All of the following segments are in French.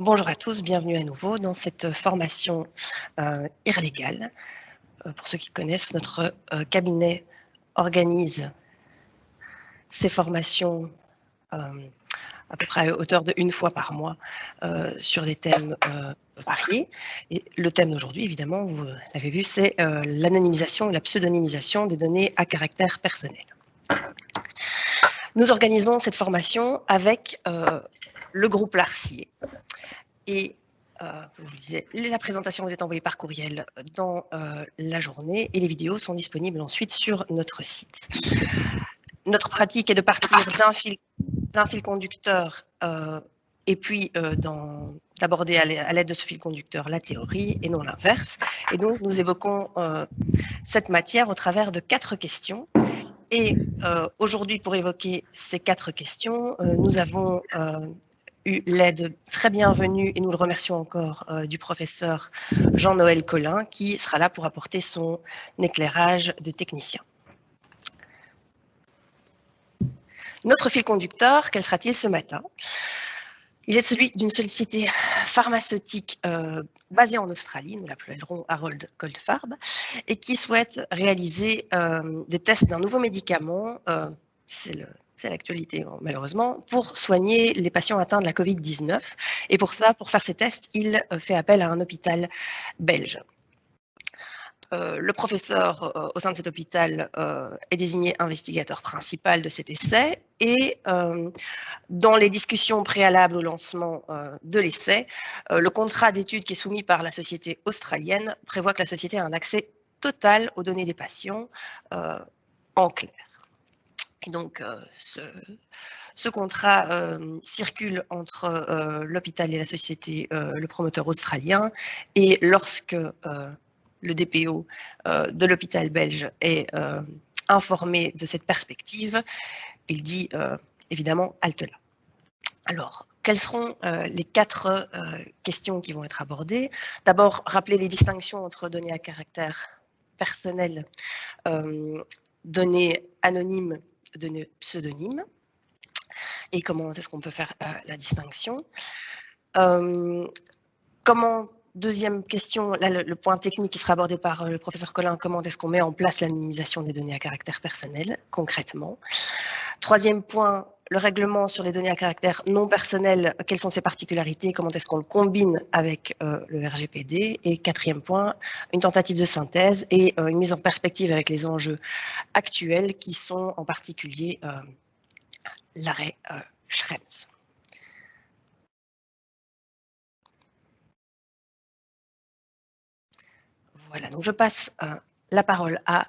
Bonjour à tous, bienvenue à nouveau dans cette formation IRLégal. Pour ceux qui connaissent, notre cabinet organise ces formations à peu près à hauteur de 1 fois par mois sur des thèmes variés. Et le thème d'aujourd'hui, évidemment, vous l'avez vu, c'est l'anonymisation et la pseudonymisation des données à caractère personnel. Nous organisons cette formation avec le groupe Larcier. Et je vous le disais, la présentation vous est envoyée par courriel dans la journée et les vidéos sont disponibles ensuite sur notre site. Notre pratique est de partir d'un fil conducteur et puis d'aborder à l'aide de ce fil conducteur la théorie et non l'inverse. Et donc, nous évoquons cette matière au travers de 4 questions. Et aujourd'hui, pour évoquer ces 4 questions, nous avons eu l'aide très bienvenue, et nous le remercions encore, du professeur Jean-Noël Collin, qui sera là pour apporter son éclairage de technicien. Notre fil conducteur, quel sera-t-il ce matin? Il est celui d'une société pharmaceutique basée en Australie, nous l'appellerons Harold Goldfarb, et qui souhaite réaliser des tests d'un nouveau médicament, c'est l'actualité malheureusement, pour soigner les patients atteints de la Covid-19. Et pour ça, pour faire ces tests, il fait appel à un hôpital belge. Le professeur au sein de cet hôpital est désigné investigateur principal de cet essai et dans les discussions préalables au lancement de l'essai, le contrat d'étude qui est soumis par la société australienne prévoit que la société a un accès total aux données des patients en clair. Et donc, ce contrat circule entre l'hôpital et la société, le promoteur australien, et lorsque le DPO de l'hôpital belge est informé de cette perspective, il dit évidemment halte là. Alors, quelles seront les 4 questions qui vont être abordées? D'abord, rappeler les distinctions entre données à caractère personnel, données anonymes, données pseudonymes, et comment est-ce qu'on peut faire la distinction. Deuxième question, là, le point technique qui sera abordé par le professeur Collin, comment est-ce qu'on met en place l'anonymisation des données à caractère personnel, concrètement. Troisième point, le règlement sur les données à caractère non personnel, quelles sont ses particularités, comment est-ce qu'on le combine avec le RGPD. Et quatrième point, une tentative de synthèse et une mise en perspective avec les enjeux actuels qui sont en particulier l'arrêt Schrems. Voilà, donc je passe la parole à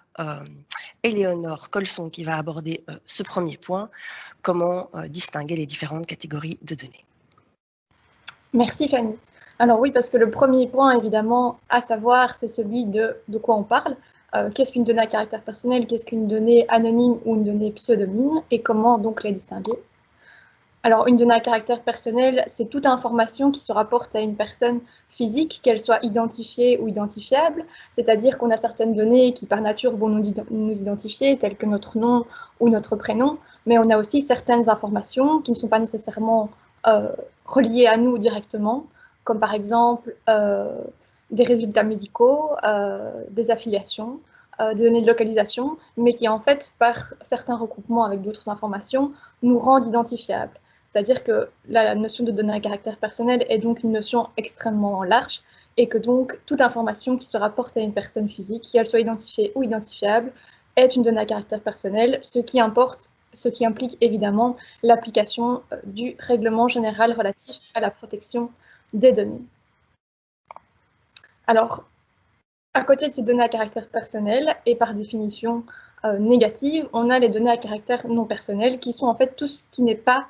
Éléonore Colson qui va aborder ce premier point, comment distinguer les différentes catégories de données. Merci Fanny. Alors oui, parce que le premier point évidemment à savoir, c'est celui de quoi on parle. Qu'est-ce qu'une donnée à caractère personnel, qu'est-ce qu'une donnée anonyme ou une donnée pseudonyme, et comment donc les distinguer. Alors, une donnée à caractère personnel, c'est toute information qui se rapporte à une personne physique, qu'elle soit identifiée ou identifiable, c'est-à-dire qu'on a certaines données qui, par nature, vont nous identifier, telles que notre nom ou notre prénom, mais on a aussi certaines informations qui ne sont pas nécessairement reliées à nous directement, comme par exemple des résultats médicaux, des affiliations, des données de localisation, mais qui, en fait, par certains regroupements avec d'autres informations, nous rendent identifiables. C'est-à-dire que la notion de données à caractère personnel est donc une notion extrêmement large et que donc toute information qui se rapporte à une personne physique, qu'elle soit identifiée ou identifiable, est une donnée à caractère personnel, ce qui implique évidemment l'application du règlement général relatif à la protection des données. Alors, à côté de ces données à caractère personnel et par définition négative, on a les données à caractère non personnel qui sont en fait tout ce qui n'est pas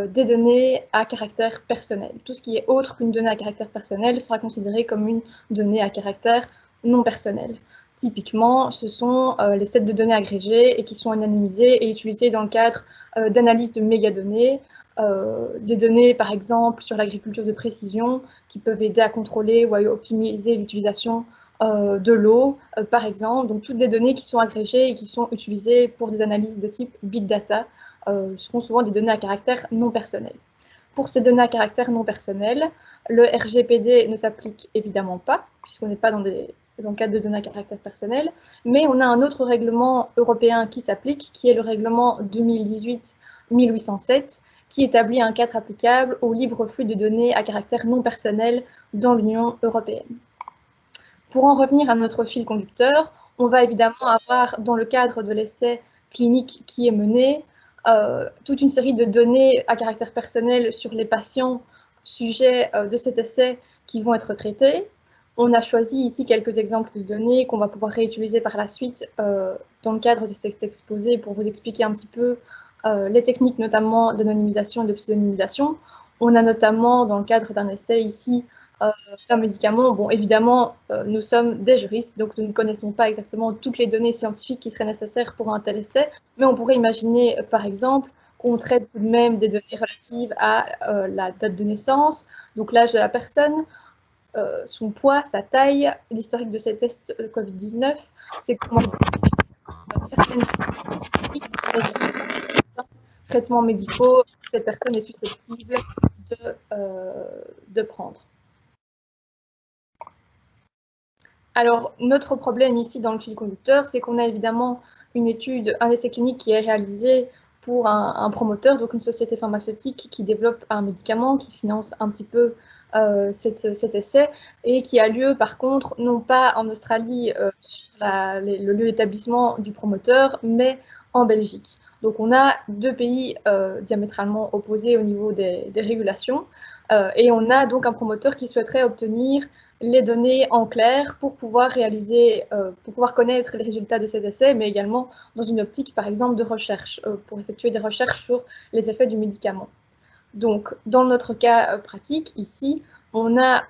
des données à caractère personnel. Tout ce qui est autre qu'une donnée à caractère personnel sera considéré comme une donnée à caractère non personnel. Typiquement, ce sont les sets de données agrégées et qui sont anonymisées et utilisées dans le cadre d'analyse de mégadonnées, des données par exemple sur l'agriculture de précision qui peuvent aider à contrôler ou à optimiser l'utilisation de l'eau, par exemple. Donc toutes les données qui sont agrégées et qui sont utilisées pour des analyses de type big data, seront souvent des données à caractère non personnel. pour ces données à caractère non personnel, le RGPD ne s'applique évidemment pas, puisqu'on n'est pas dans le cadre de données à caractère personnel, mais on a un autre règlement européen qui s'applique, qui est le règlement 2018-1807, qui établit un cadre applicable au libre flux de données à caractère non personnel dans l'Union européenne. Pour en revenir à notre fil conducteur, on va évidemment avoir, dans le cadre de l'essai clinique qui est mené, toute une série de données à caractère personnel sur les patients sujets de cet essai qui vont être traités. On a choisi ici quelques exemples de données qu'on va pouvoir réutiliser par la suite dans le cadre de cet exposé pour vous expliquer un petit peu les techniques notamment d'anonymisation et de pseudonymisation. On a notamment, dans le cadre d'un essai ici, d'un médicament. Bon, évidemment, nous sommes des juristes, donc nous ne connaissons pas exactement toutes les données scientifiques qui seraient nécessaires pour un tel essai, mais on pourrait imaginer, par exemple, qu'on traite tout de même des données relatives à la date de naissance, donc l'âge de la personne, son poids, sa taille, l'historique de ses tests Covid-19, ses certaines traitements médicaux que cette personne est susceptible de prendre. Alors, notre problème ici dans le fil conducteur, c'est qu'on a évidemment une étude, un essai clinique qui est réalisé pour un promoteur, donc une société pharmaceutique qui développe un médicament, qui finance un petit peu cet essai, et qui a lieu par contre, non pas en Australie, sur le lieu d'établissement du promoteur, mais en Belgique. Donc on a deux pays diamétralement opposés au niveau des régulations, et on a donc un promoteur qui souhaiterait obtenir les données en clair pour pouvoir pour pouvoir connaître les résultats de cet essai, mais également dans une optique, par exemple, de recherche, pour effectuer des recherches sur les effets du médicament. Donc, dans notre cas pratique, ici, on a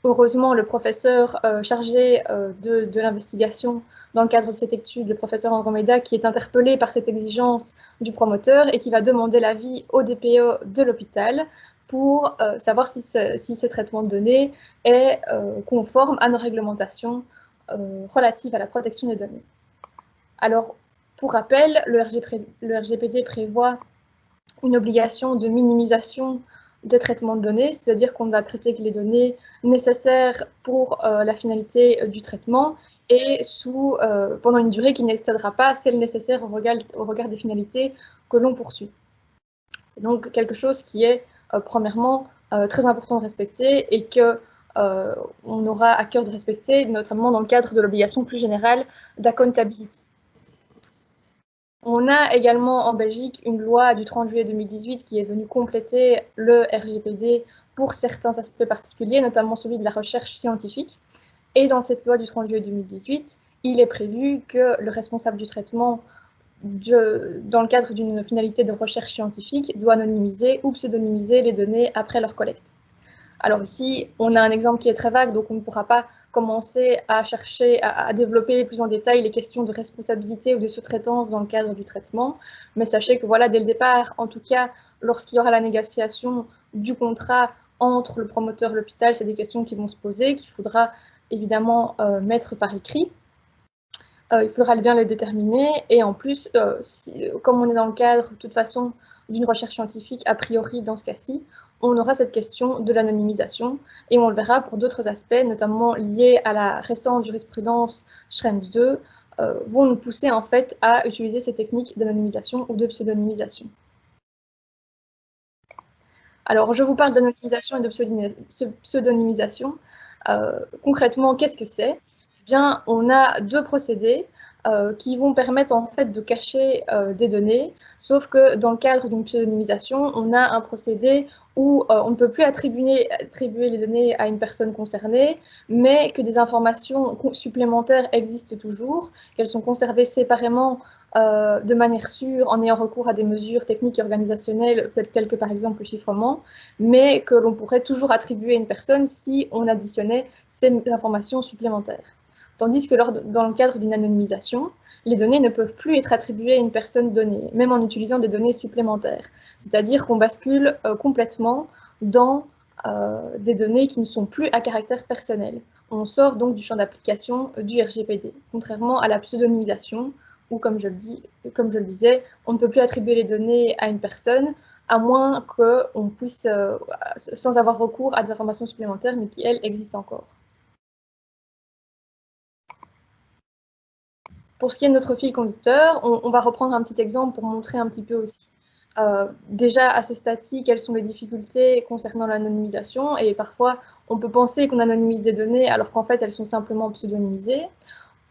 heureusement le professeur chargé de l'investigation dans le cadre de cette étude, le professeur Andromeda, qui est interpellé par cette exigence du promoteur et qui va demander l'avis au DPO de l'hôpital pour savoir si ce traitement de données est conforme à nos réglementations relatives à la protection des données. Alors, pour rappel, le RGPD prévoit une obligation de minimisation des traitements de données, c'est-à-dire qu'on va traiter les données nécessaires pour la finalité du traitement et pendant une durée qui n'excédera pas celle nécessaire au regard des finalités que l'on poursuit. C'est donc quelque chose qui est premièrement très important de respecter et qu'on aura à cœur de respecter, notamment dans le cadre de l'obligation plus générale d'accountability. On a également en Belgique une loi du 30 juillet 2018 qui est venue compléter le RGPD pour certains aspects particuliers, notamment celui de la recherche scientifique. Et dans cette loi du 30 juillet 2018, il est prévu que le responsable du traitement dans le cadre d'une finalité de recherche scientifique, doit anonymiser ou pseudonymiser les données après leur collecte. Alors ici, on a un exemple qui est très vague, donc on ne pourra pas commencer à chercher à développer plus en détail les questions de responsabilité ou de sous-traitance dans le cadre du traitement, mais sachez que voilà, dès le départ, en tout cas, lorsqu'il y aura la négociation du contrat entre le promoteur et l'hôpital, c'est des questions qui vont se poser, qu'il faudra évidemment mettre par écrit. Il faudra bien les déterminer et en plus, comme on est dans le cadre de toute façon d'une recherche scientifique, a priori dans ce cas-ci, on aura cette question de l'anonymisation et on le verra pour d'autres aspects, notamment liés à la récente jurisprudence Schrems 2, vont nous pousser en fait à utiliser ces techniques d'anonymisation ou de pseudonymisation. Alors, je vous parle d'anonymisation et de pseudonymisation. Concrètement, qu'est-ce que c'est ? Eh bien, on a deux procédés qui vont permettre en fait de cacher des données, sauf que dans le cadre d'une pseudonymisation, on a un procédé où on ne peut plus attribuer les données à une personne concernée, mais que des informations supplémentaires existent toujours, qu'elles sont conservées séparément de manière sûre en ayant recours à des mesures techniques et organisationnelles telles que par exemple le chiffrement, mais que l'on pourrait toujours attribuer à une personne si on additionnait ces informations supplémentaires. Tandis que dans le cadre d'une anonymisation, les données ne peuvent plus être attribuées à une personne donnée, même en utilisant des données supplémentaires. C'est-à-dire qu'on bascule complètement dans des données qui ne sont plus à caractère personnel. On sort donc du champ d'application du RGPD, contrairement à la pseudonymisation, où, comme je le disais, on ne peut plus attribuer les données à une personne, à moins qu'on puisse, sans avoir recours à des informations supplémentaires, mais qui, elles, existent encore. Pour ce qui est de notre fil conducteur, on va reprendre un petit exemple pour montrer un petit peu aussi. Déjà, à ce stade-ci, quelles sont les difficultés concernant l'anonymisation, et parfois, on peut penser qu'on anonymise des données alors qu'en fait, elles sont simplement pseudonymisées.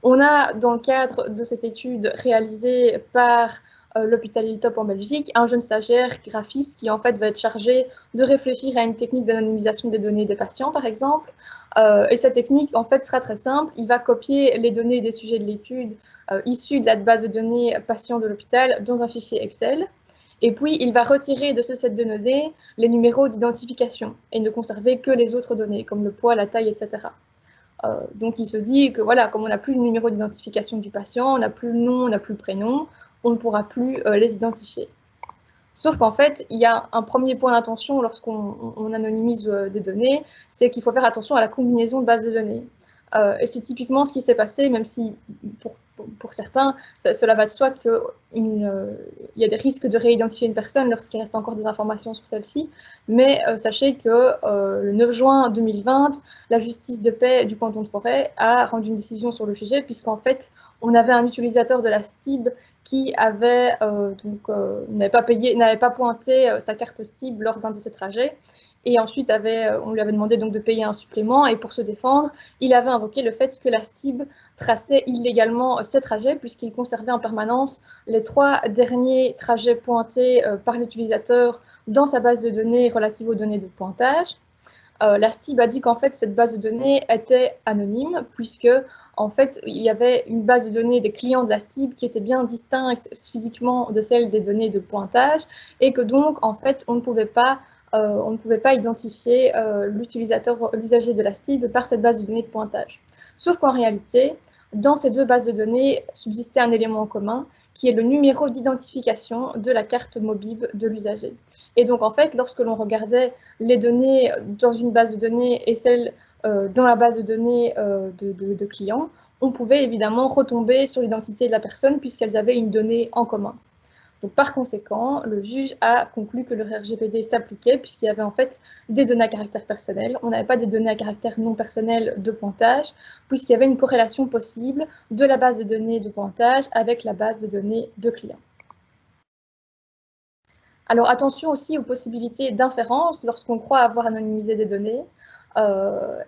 On a, dans le cadre de cette étude réalisée par l'hôpital Hilltop en Belgique, un jeune stagiaire graphiste qui en fait va être chargé de réfléchir à une technique d'anonymisation des données des patients, par exemple. Et cette technique, en fait, sera très simple. Il va copier les données des sujets de l'étude issues de la base de données patients de l'hôpital dans un fichier Excel. Et puis, il va retirer de ce set de données les numéros d'identification et ne conserver que les autres données, comme le poids, la taille, etc. Donc, il se dit que voilà, comme on n'a plus le numéro d'identification du patient, on n'a plus le nom, on n'a plus le prénom, on ne pourra plus les identifier. Sauf qu'en fait, il y a un premier point d'attention lorsqu'on anonymise des données, c'est qu'il faut faire attention à la combinaison de bases de données. Et c'est typiquement ce qui s'est passé, même si pour certains, cela va de soi qu'il y a des risques de réidentifier une personne lorsqu'il reste encore des informations sur celle-ci. Mais sachez que le 9 juin 2020, la justice de paix du canton de Forêt a rendu une décision sur le sujet, puisqu'en fait, on avait un utilisateur de la STIB qui avait n'avait pas pointé sa carte STIB lors d'un de ses trajets. Et ensuite, on lui avait demandé donc de payer un supplément. Et pour se défendre, il avait invoqué le fait que la STIB traçait illégalement ses trajets, puisqu'il conservait en permanence les 3 derniers trajets pointés par l'utilisateur dans sa base de données relative aux données de pointage. La STIB a dit qu'en fait, cette base de données était anonyme, puisque en fait, il y avait une base de données des clients de la STIB qui était bien distincte physiquement de celle des données de pointage, et que donc, en fait, on ne pouvait pas identifier l'usager de la STIB par cette base de données de pointage. Sauf qu'en réalité, dans ces 2 bases de données subsistait un élément en commun, qui est le numéro d'identification de la carte mobile de l'usager. Et donc, en fait, lorsque l'on regardait les données dans une base de données et celles dans la base de données de clients, on pouvait évidemment retomber sur l'identité de la personne puisqu'elles avaient une donnée en commun. Donc, par conséquent, le juge a conclu que le RGPD s'appliquait puisqu'il y avait en fait des données à caractère personnel. On n'avait pas des données à caractère non personnel de pointage, puisqu'il y avait une corrélation possible de la base de données de pointage avec la base de données de clients. Alors, attention aussi aux possibilités d'inférence lorsqu'on croit avoir anonymisé des données.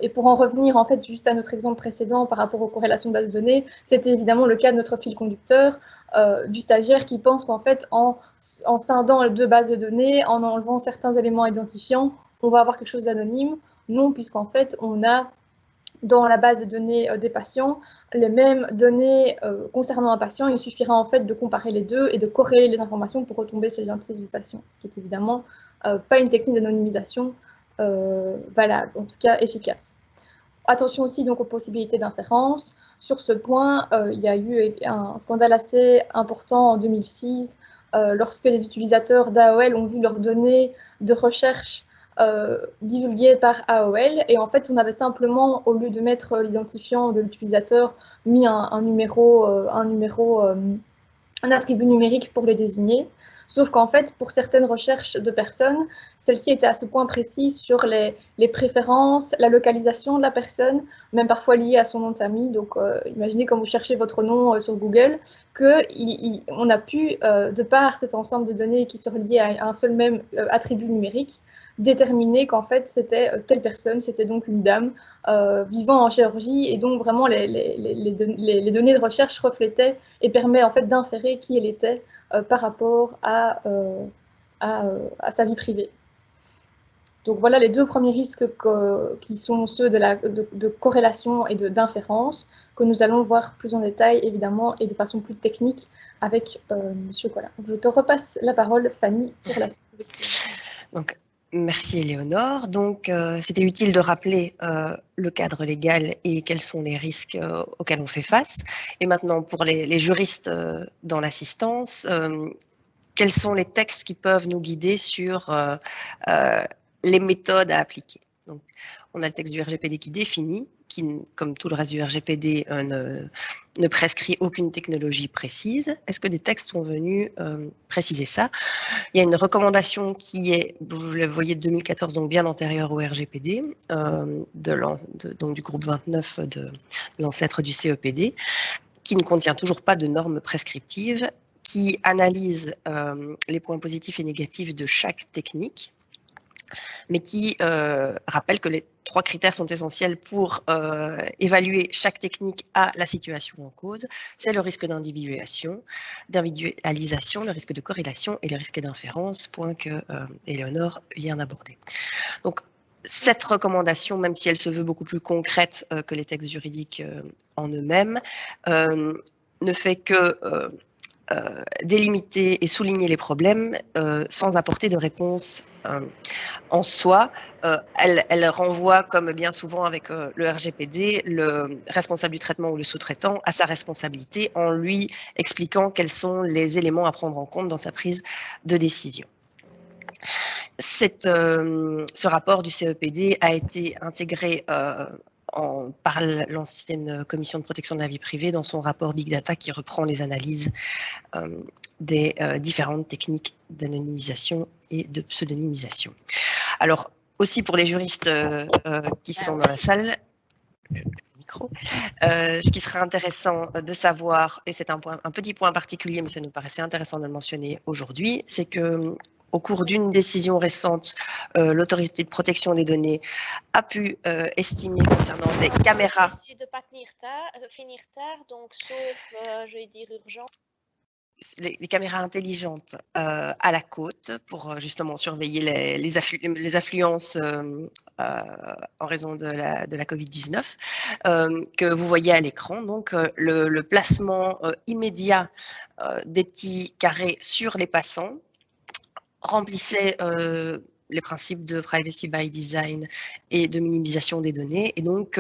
Et pour en revenir en fait juste à notre exemple précédent par rapport aux corrélations de base de données, c'était évidemment le cas de notre fil conducteur, du stagiaire qui pense qu'en fait en scindant les 2 bases de données, en enlevant certains éléments identifiants, on va avoir quelque chose d'anonyme. Non, puisqu'en fait on a dans la base de données des patients les mêmes données concernant un patient. Il suffira en fait de comparer les deux et de corréler les informations pour retomber sur l'identité du patient, ce qui est évidemment pas une technique d'anonymisation valable, en tout cas efficace. Attention aussi donc aux possibilités d'inférence. Sur ce point, il y a eu un scandale assez important en 2006 lorsque les utilisateurs d'AOL ont vu leurs données de recherche divulguées par AOL, et en fait on avait simplement, au lieu de mettre l'identifiant de l'utilisateur, mis un attribut numérique pour les désigner. Sauf qu'en fait, pour certaines recherches de personnes, celle-ci était à ce point précise sur les préférences, la localisation de la personne, même parfois liée à son nom de famille. Donc, imaginez quand vous cherchez votre nom sur Google, qu'on a pu, de par cet ensemble de données qui sont reliées à un seul même attribut numérique, déterminer qu'en fait, c'était telle personne, c'était donc une dame vivant en Géorgie, et donc vraiment les données de recherche reflétaient et permet en fait d'inférer qui elle était par rapport à sa vie privée. Donc voilà les 2 premiers risques qui sont ceux de corrélation et d'inférence, que nous allons voir plus en détail évidemment et de façon plus technique avec M. Collin. Je te repasse la parole, Fanny, pour la suite. Donc, merci Éléonore. Donc, c'était utile de rappeler le cadre légal et quels sont les risques auxquels on fait face. Et maintenant, pour les juristes dans l'assistance, quels sont les textes qui peuvent nous guider sur les méthodes à appliquer. Donc, on a le texte du RGPD qui qui, comme tout le reste du RGPD, ne prescrit aucune technologie précise. Est-ce que des textes sont venus préciser ça? Il y a une recommandation qui est, vous le voyez, de 2014, donc bien antérieure au RGPD, donc du groupe 29 de l'ancêtre du CEPD, qui ne contient toujours pas de normes prescriptives, qui analyse les points positifs et négatifs de chaque technique, mais qui rappelle que les 3 critères sont essentiels pour évaluer chaque technique à la situation en cause. C'est le risque d'individualisation, le risque de corrélation et le risque d'inférence, point que Éléonore vient d'aborder. Donc, cette recommandation, même si elle se veut beaucoup plus concrète que les textes juridiques en eux-mêmes, ne fait que délimiter et souligner les problèmes sans apporter de réponse en soi. Elle renvoie, comme bien souvent avec le RGPD, le responsable du traitement ou le sous-traitant à sa responsabilité en lui expliquant quels sont les éléments à prendre en compte dans sa prise de décision. Ce rapport du CEPD a été intégré par l'ancienne commission de protection de la vie privée dans son rapport Big Data qui reprend les analyses des différentes techniques d'anonymisation et de pseudonymisation. Alors, aussi pour les juristes qui sont dans la salle, ce qui serait intéressant de savoir, et c'est un petit point particulier, mais ça nous paraissait intéressant de le mentionner aujourd'hui, c'est que au cours d'une décision récente, l'autorité de protection des données a pu estimer concernant des caméras. Essayer de ne pas finir tard, donc sauf, je vais dire, urgent. Les caméras intelligentes à la côte pour justement surveiller les affluences en raison de la Covid-19 que vous voyez à l'écran. Donc, le placement immédiat des petits carrés sur les passants remplissait les principes de privacy by design et de minimisation des données, et donc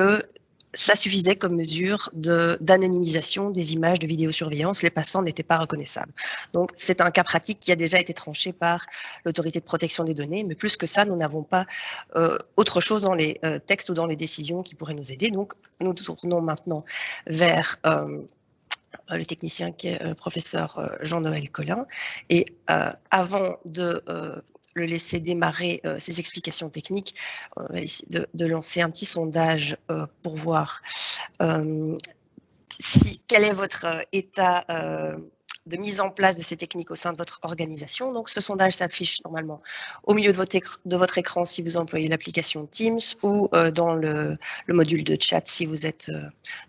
ça suffisait comme mesure d'anonymisation des images de vidéosurveillance. Les passants n'étaient pas reconnaissables. Donc, c'est un cas pratique qui a déjà été tranché par l'autorité de protection des données, mais plus que ça, nous n'avons pas autre chose dans les textes ou dans les décisions qui pourraient nous aider. Donc, nous tournons maintenant vers le technicien qui est le professeur Jean-Noël Collin. Et avant de le laisser démarrer ses explications techniques, on va essayer de lancer un petit sondage pour voir quel est votre état de mise en place de ces techniques au sein de votre organisation. Donc, ce sondage s'affiche normalement au milieu de votre écran si vous employez l'application Teams ou dans le module de chat si vous êtes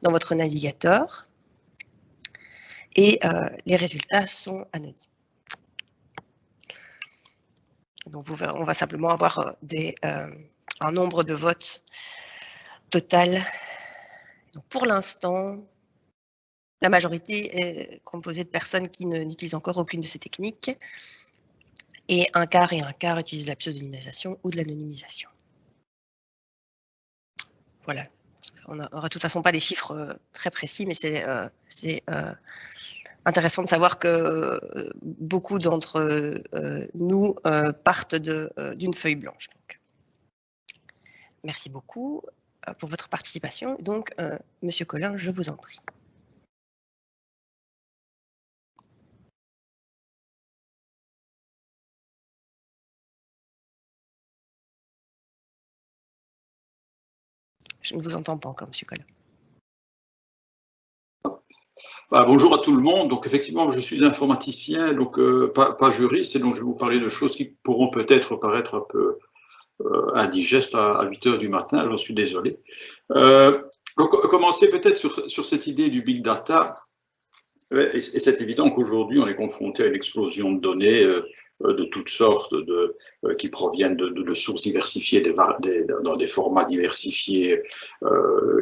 dans votre navigateur. Et les résultats sont anonymes. Donc, on va simplement avoir un nombre de votes total. Donc, pour l'instant, la majorité est composée de personnes qui n'utilisent encore aucune de ces techniques. Et un quart utilisent la pseudonymisation ou de l'anonymisation. Voilà. On n'aura de toute façon pas des chiffres très précis, mais c'est intéressant de savoir que beaucoup d'entre nous partent d'une feuille blanche. Donc, merci beaucoup pour votre participation. Donc, Monsieur Collin, je vous en prie. Je ne vous entends pas encore, Monsieur Collin. Bonjour à tout le monde. Donc effectivement, je suis informaticien, donc pas juriste, et donc je vais vous parler de choses qui pourront peut-être paraître un peu indigestes à 8 h du matin. J'en suis désolé. Donc commencer peut-être sur cette idée du big data. Et c'est évident qu'aujourd'hui, on est confronté à une explosion de données de toutes sortes, qui proviennent de sources diversifiées, dans des formats diversifiés,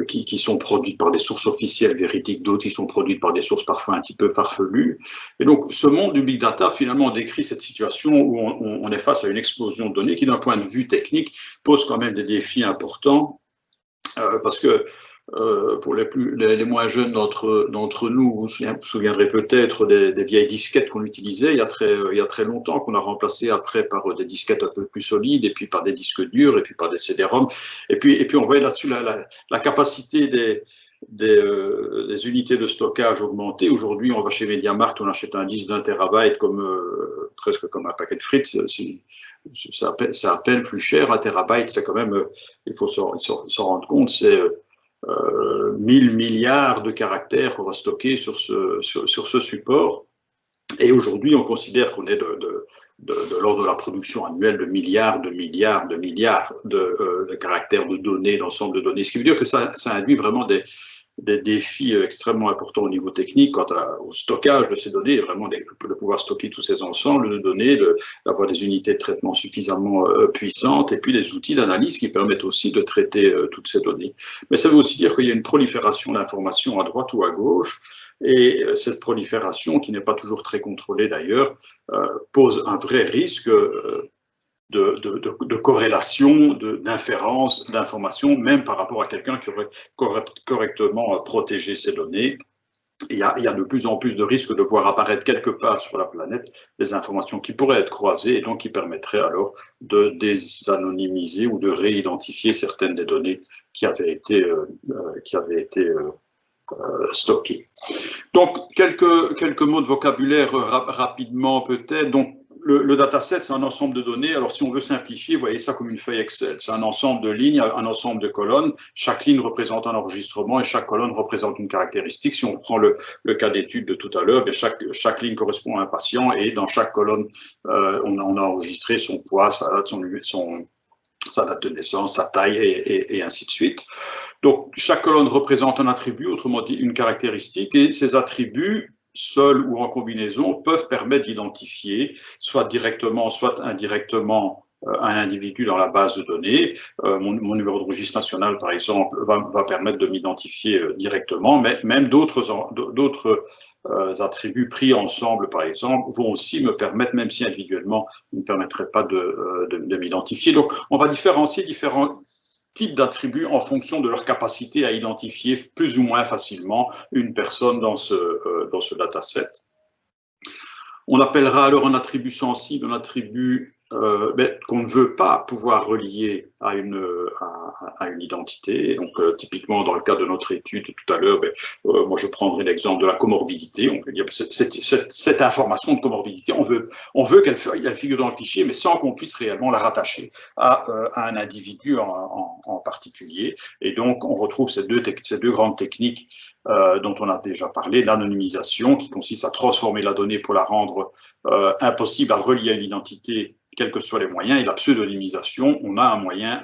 qui sont produites par des sources officielles véridiques, d'autres qui sont produites par des sources parfois un petit peu farfelues. Et donc, ce monde du big data, finalement, décrit cette situation où on est face à une explosion de données qui, d'un point de vue technique, pose quand même des défis importants, parce que pour les moins jeunes d'entre nous, vous vous souviendrez peut-être des vieilles disquettes qu'on utilisait il y a très longtemps, qu'on a remplacé après par des disquettes un peu plus solides, et puis par des disques durs, et puis par des CD-ROM. Et puis on voyait là-dessus la capacité des unités de stockage augmentées. Aujourd'hui, on va chez MediaMarkt, on achète un disque d'1 terabyte presque comme un paquet de frites. C'est à peine plus cher. 1 terabyte, c'est quand même, il faut s'en rendre compte, c'est 1000 milliards de caractères qu'on va stocker sur ce support. Et aujourd'hui, on considère qu'on est de l'ordre de la production annuelle de milliards de caractères de données, d'ensemble de données. Ce qui veut dire que ça induit vraiment des défis extrêmement importants au niveau technique quant au stockage de ces données, vraiment de pouvoir stocker tous ces ensembles de données, d'avoir des unités de traitement suffisamment puissantes, et puis des outils d'analyse qui permettent aussi de traiter toutes ces données. Mais ça veut aussi dire qu'il y a une prolifération d'informations à droite ou à gauche, et cette prolifération, qui n'est pas toujours très contrôlée d'ailleurs, pose un vrai risque de corrélation, d'inférence, d'information, même par rapport à quelqu'un qui aurait correctement protégé ces données. Il y a de plus en plus de risques de voir apparaître quelque part sur la planète des informations qui pourraient être croisées, et donc qui permettraient alors de désanonymiser ou de réidentifier certaines des données qui avaient été stockées. Donc, quelques mots de vocabulaire rapidement peut-être. Donc, le dataset, c'est un ensemble de données. Alors, si on veut simplifier, voyez ça comme une feuille Excel. C'est un ensemble de lignes, un ensemble de colonnes. Chaque ligne représente un enregistrement et chaque colonne représente une caractéristique. Si on prend le cas d'étude de tout à l'heure, chaque ligne correspond à un patient, et dans chaque colonne, on a enregistré son poids, sa date de naissance, sa taille, et ainsi de suite. Donc, chaque colonne représente un attribut, autrement dit une caractéristique, et ces attributs, seuls ou en combinaison, peuvent permettre d'identifier, soit directement, soit indirectement, un individu dans la base de données. Mon numéro de registre national, par exemple, va permettre de m'identifier directement, mais même d'autres attributs pris ensemble, par exemple, vont aussi me permettre, même si individuellement, ne me permettraient pas de m'identifier. Donc, on va différencier différents types d'attributs en fonction de leur capacité à identifier plus ou moins facilement une personne dans ce dataset. On appellera alors un attribut sensible un attribut qu'on ne veut pas pouvoir relier à une identité. Donc, typiquement, dans le cas de notre étude tout à l'heure, moi, je prendrai l'exemple de la comorbidité. On peut dire cette information de comorbidité, on veut qu'elle figure dans le fichier, mais sans qu'on puisse réellement la rattacher à un individu en particulier. Et donc, on retrouve ces deux grandes techniques dont on a déjà parlé, l'anonymisation, qui consiste à transformer la donnée pour la rendre impossible à relier à une identité, quels que soient les moyens, et la pseudonymisation, on a un moyen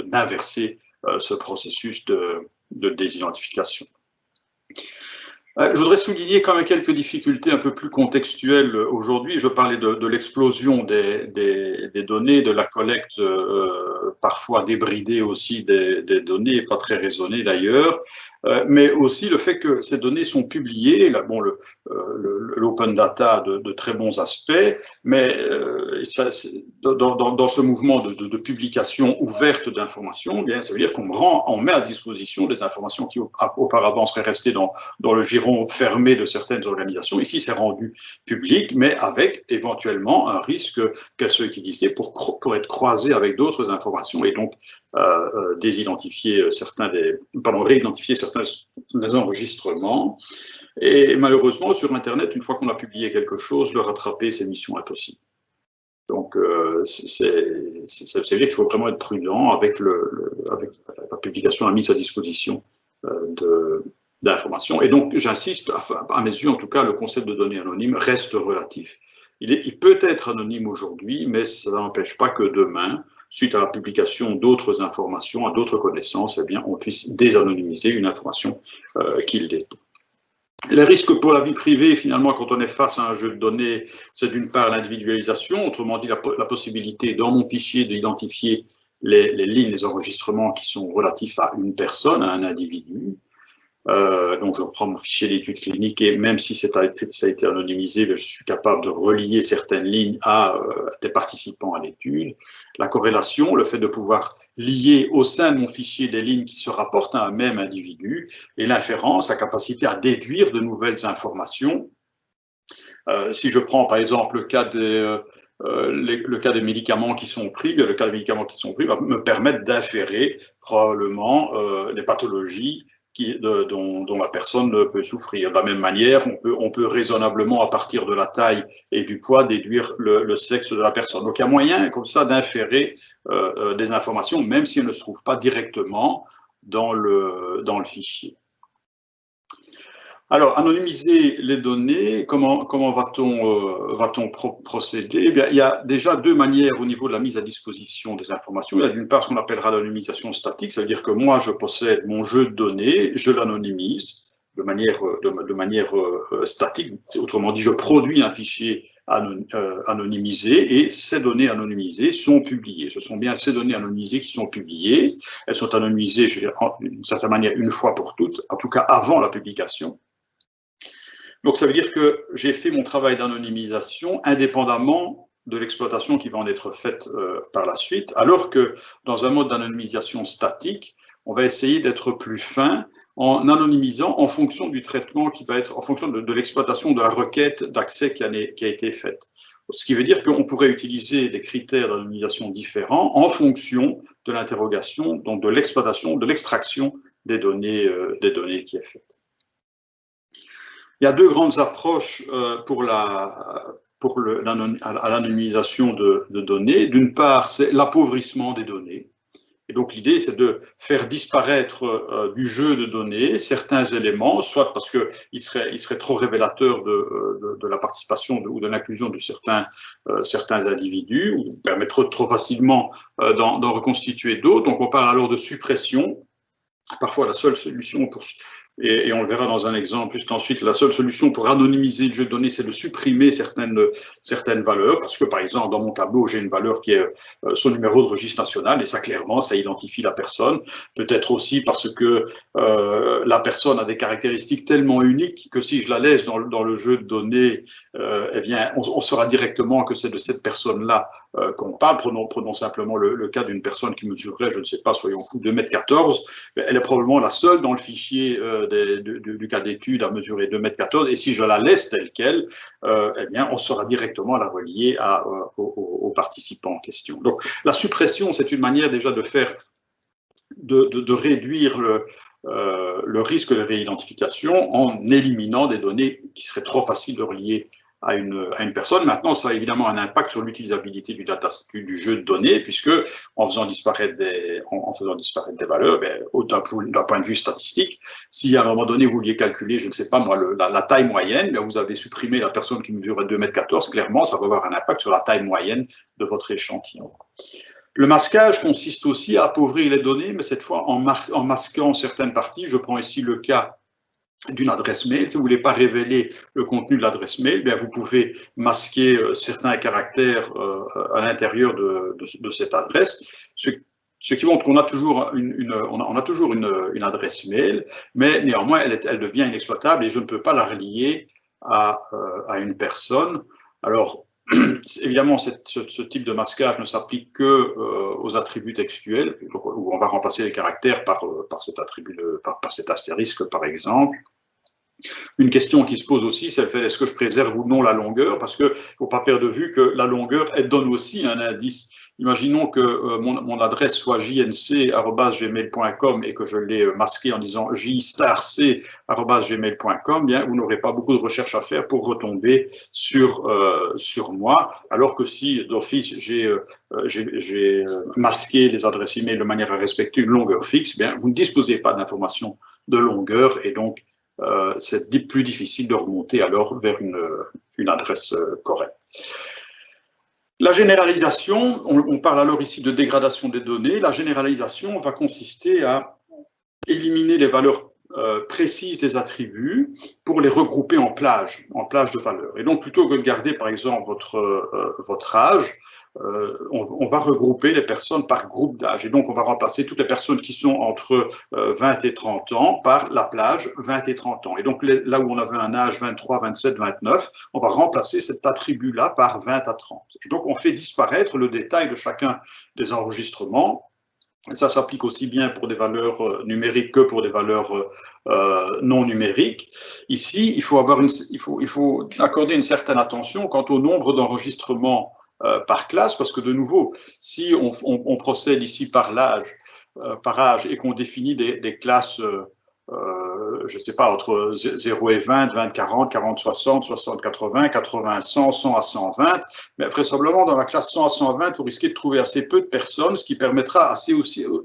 d'inverser ce processus de désidentification. Je voudrais souligner quand même quelques difficultés un peu plus contextuelles aujourd'hui. Je parlais de l'explosion des données, de la collecte parfois débridée aussi des données, pas très raisonnées d'ailleurs, mais aussi le fait que ces données sont publiées, là, bon, l'open data de très bons aspects, mais dans ce mouvement de publication ouverte d'informations, bien, ça veut dire qu'on met à disposition des informations qui auparavant seraient restées dans le giron fermé de certaines organisations. Ici, c'est rendu public, mais avec éventuellement un risque qu'elles soient utilisées pour être croisées avec d'autres informations, et donc réidentifier certains des enregistrements. Et malheureusement, sur Internet, une fois qu'on a publié quelque chose, le rattraper, c'est mission impossible. Donc, ça veut dire qu'il faut vraiment être prudent avec la publication, la mise à disposition d'informations. Et donc, j'insiste, à mes yeux en tout cas, le concept de données anonymes reste relatif. Il peut être anonyme aujourd'hui, mais ça n'empêche pas que demain, suite à la publication d'autres informations, à d'autres connaissances, eh bien, on puisse désanonymiser une information qui l'est. Les risques pour la vie privée, finalement, quand on est face à un jeu de données, c'est d'une part l'individualisation, autrement dit la possibilité dans mon fichier d'identifier les lignes, les enregistrements qui sont relatifs à une personne, à un individu. Donc, je prends mon fichier d'études cliniques et même si ça a été anonymisé, je suis capable de relier certaines lignes à des participants à l'étude. La corrélation, le fait de pouvoir lier au sein de mon fichier des lignes qui se rapportent à un même individu, et l'inférence, la capacité à déduire de nouvelles informations. Si je prends par exemple le cas des médicaments qui sont pris, le cas des médicaments qui sont pris va me permettre d'inférer probablement les pathologies dont la personne peut souffrir. De la même manière, on peut raisonnablement, à partir de la taille et du poids, déduire le sexe de la personne. Donc il y a moyen comme ça d'inférer des informations, même si elles ne se trouvent pas directement dans le fichier. Alors, anonymiser les données, comment va-t-on procéder? Eh bien, il y a déjà deux manières au niveau de la mise à disposition des informations. Il y a d'une part ce qu'on appellera l'anonymisation statique, c'est-à-dire que moi, je possède mon jeu de données, je l'anonymise de manière statique. Autrement dit, je produis un fichier anonymisé et ces données anonymisées sont publiées. Ce sont bien ces données anonymisées qui sont publiées. Elles sont anonymisées, je dirais, d'une certaine manière, une fois pour toutes, en tout cas avant la publication. Donc, ça veut dire que j'ai fait mon travail d'anonymisation indépendamment de l'exploitation qui va en être faite par la suite, alors que dans un mode d'anonymisation statique, on va essayer d'être plus fin en anonymisant en fonction du traitement qui va être, en fonction de l'exploitation de la requête d'accès qui a été faite. Ce qui veut dire qu'on pourrait utiliser des critères d'anonymisation différents en fonction de l'interrogation, donc de l'exploitation, de l'extraction des données qui est faite. Il y a deux grandes approches à l'anonymisation de données. D'une part, c'est l'appauvrissement des données. Et donc, l'idée, c'est de faire disparaître du jeu de données certains éléments, soit parce qu'ils seraient trop révélateurs de la participation ou de l'inclusion de certains individus, ou permettre trop facilement d'en reconstituer d'autres. Donc, on parle alors de suppression. Parfois, la seule solution et on le verra dans un exemple juste ensuite, la seule solution pour anonymiser le jeu de données, c'est de supprimer certaines valeurs, parce que par exemple, dans mon tableau, j'ai une valeur qui est son numéro de registre national, et ça clairement, ça identifie la personne. Peut-être aussi parce que la personne a des caractéristiques tellement uniques que si je la laisse dans le jeu de données, eh bien, on saura directement que c'est de cette personne-là qu'on parle. Prenons simplement le cas d'une personne qui mesurerait, je ne sais pas, soyons fous, 2,14 m. Elle est probablement la seule dans le fichier du cas d'étude à mesurer 2,14 m, et si je la laisse telle qu'elle, eh bien, on saura directement la relier aux participants en question. Donc, la suppression, c'est une manière déjà de réduire le risque de réidentification en éliminant des données qui seraient trop faciles de relier à une personne. Maintenant, ça a évidemment un impact sur l'utilisabilité du jeu de données, puisque en faisant disparaître des valeurs, d'un point de vue statistique, si à un moment donné vous vouliez calculer, je ne sais pas moi, la taille moyenne, bien, vous avez supprimé la personne qui mesurait 2,14 m, clairement, ça va avoir un impact sur la taille moyenne de votre échantillon. Le masquage consiste aussi à appauvrir les données, mais cette fois en masquant certaines parties. Je prends ici le cas d'une adresse mail. Si vous ne voulez pas révéler le contenu de l'adresse mail, bien vous pouvez masquer certains caractères à l'intérieur de cette adresse, ce qui montre qu'on a toujours une adresse mail, mais néanmoins elle devient inexploitable et je ne peux pas la relier à une personne. Alors, évidemment, ce type de masquage ne s'applique que aux attributs textuels, où on va remplacer les caractères par cet attribut, par cet astérisque, par exemple. Une question qui se pose aussi, c'est le fait, est-ce que je préserve ou non la longueur? Parce qu'il ne faut pas perdre de vue que la longueur, elle donne aussi un indice. Imaginons que mon adresse soit jnc@gmail.com et que je l'ai masqué en disant jstarc@gmail.com, bien, vous n'aurez pas beaucoup de recherches à faire pour retomber sur moi, alors que si d'office j'ai masqué les adresses email de manière à respecter une longueur fixe, bien, vous ne disposez pas d'informations de longueur et donc c'est plus difficile de remonter alors vers une adresse correcte. La généralisation, on parle alors ici de dégradation des données. La généralisation va consister à éliminer les valeurs précises des attributs pour les regrouper en plages de valeurs. Et donc, plutôt que de garder, par exemple, votre âge, on va regrouper les personnes par groupe d'âge. Et donc, on va remplacer toutes les personnes qui sont entre 20 et 30 ans par la plage 20 et 30 ans. Et donc, là où on avait un âge 23, 27, 29, on va remplacer cet attribut-là par 20 à 30. Et donc, on fait disparaître le détail de chacun des enregistrements. Ça s'applique aussi bien pour des valeurs numériques que pour des valeurs non numériques. Ici, il faut accorder une certaine attention quant au nombre d'enregistrements par classe, parce que de nouveau, si on procède ici par âge et qu'on définit des classes, je ne sais pas, entre 0 et 20, 20, 40, 40, 60, 60, 80, 80, 100, 100 à 120, mais vraisemblablement dans la classe 100 à 120, vous risquez de trouver assez peu de personnes, ce qui permettra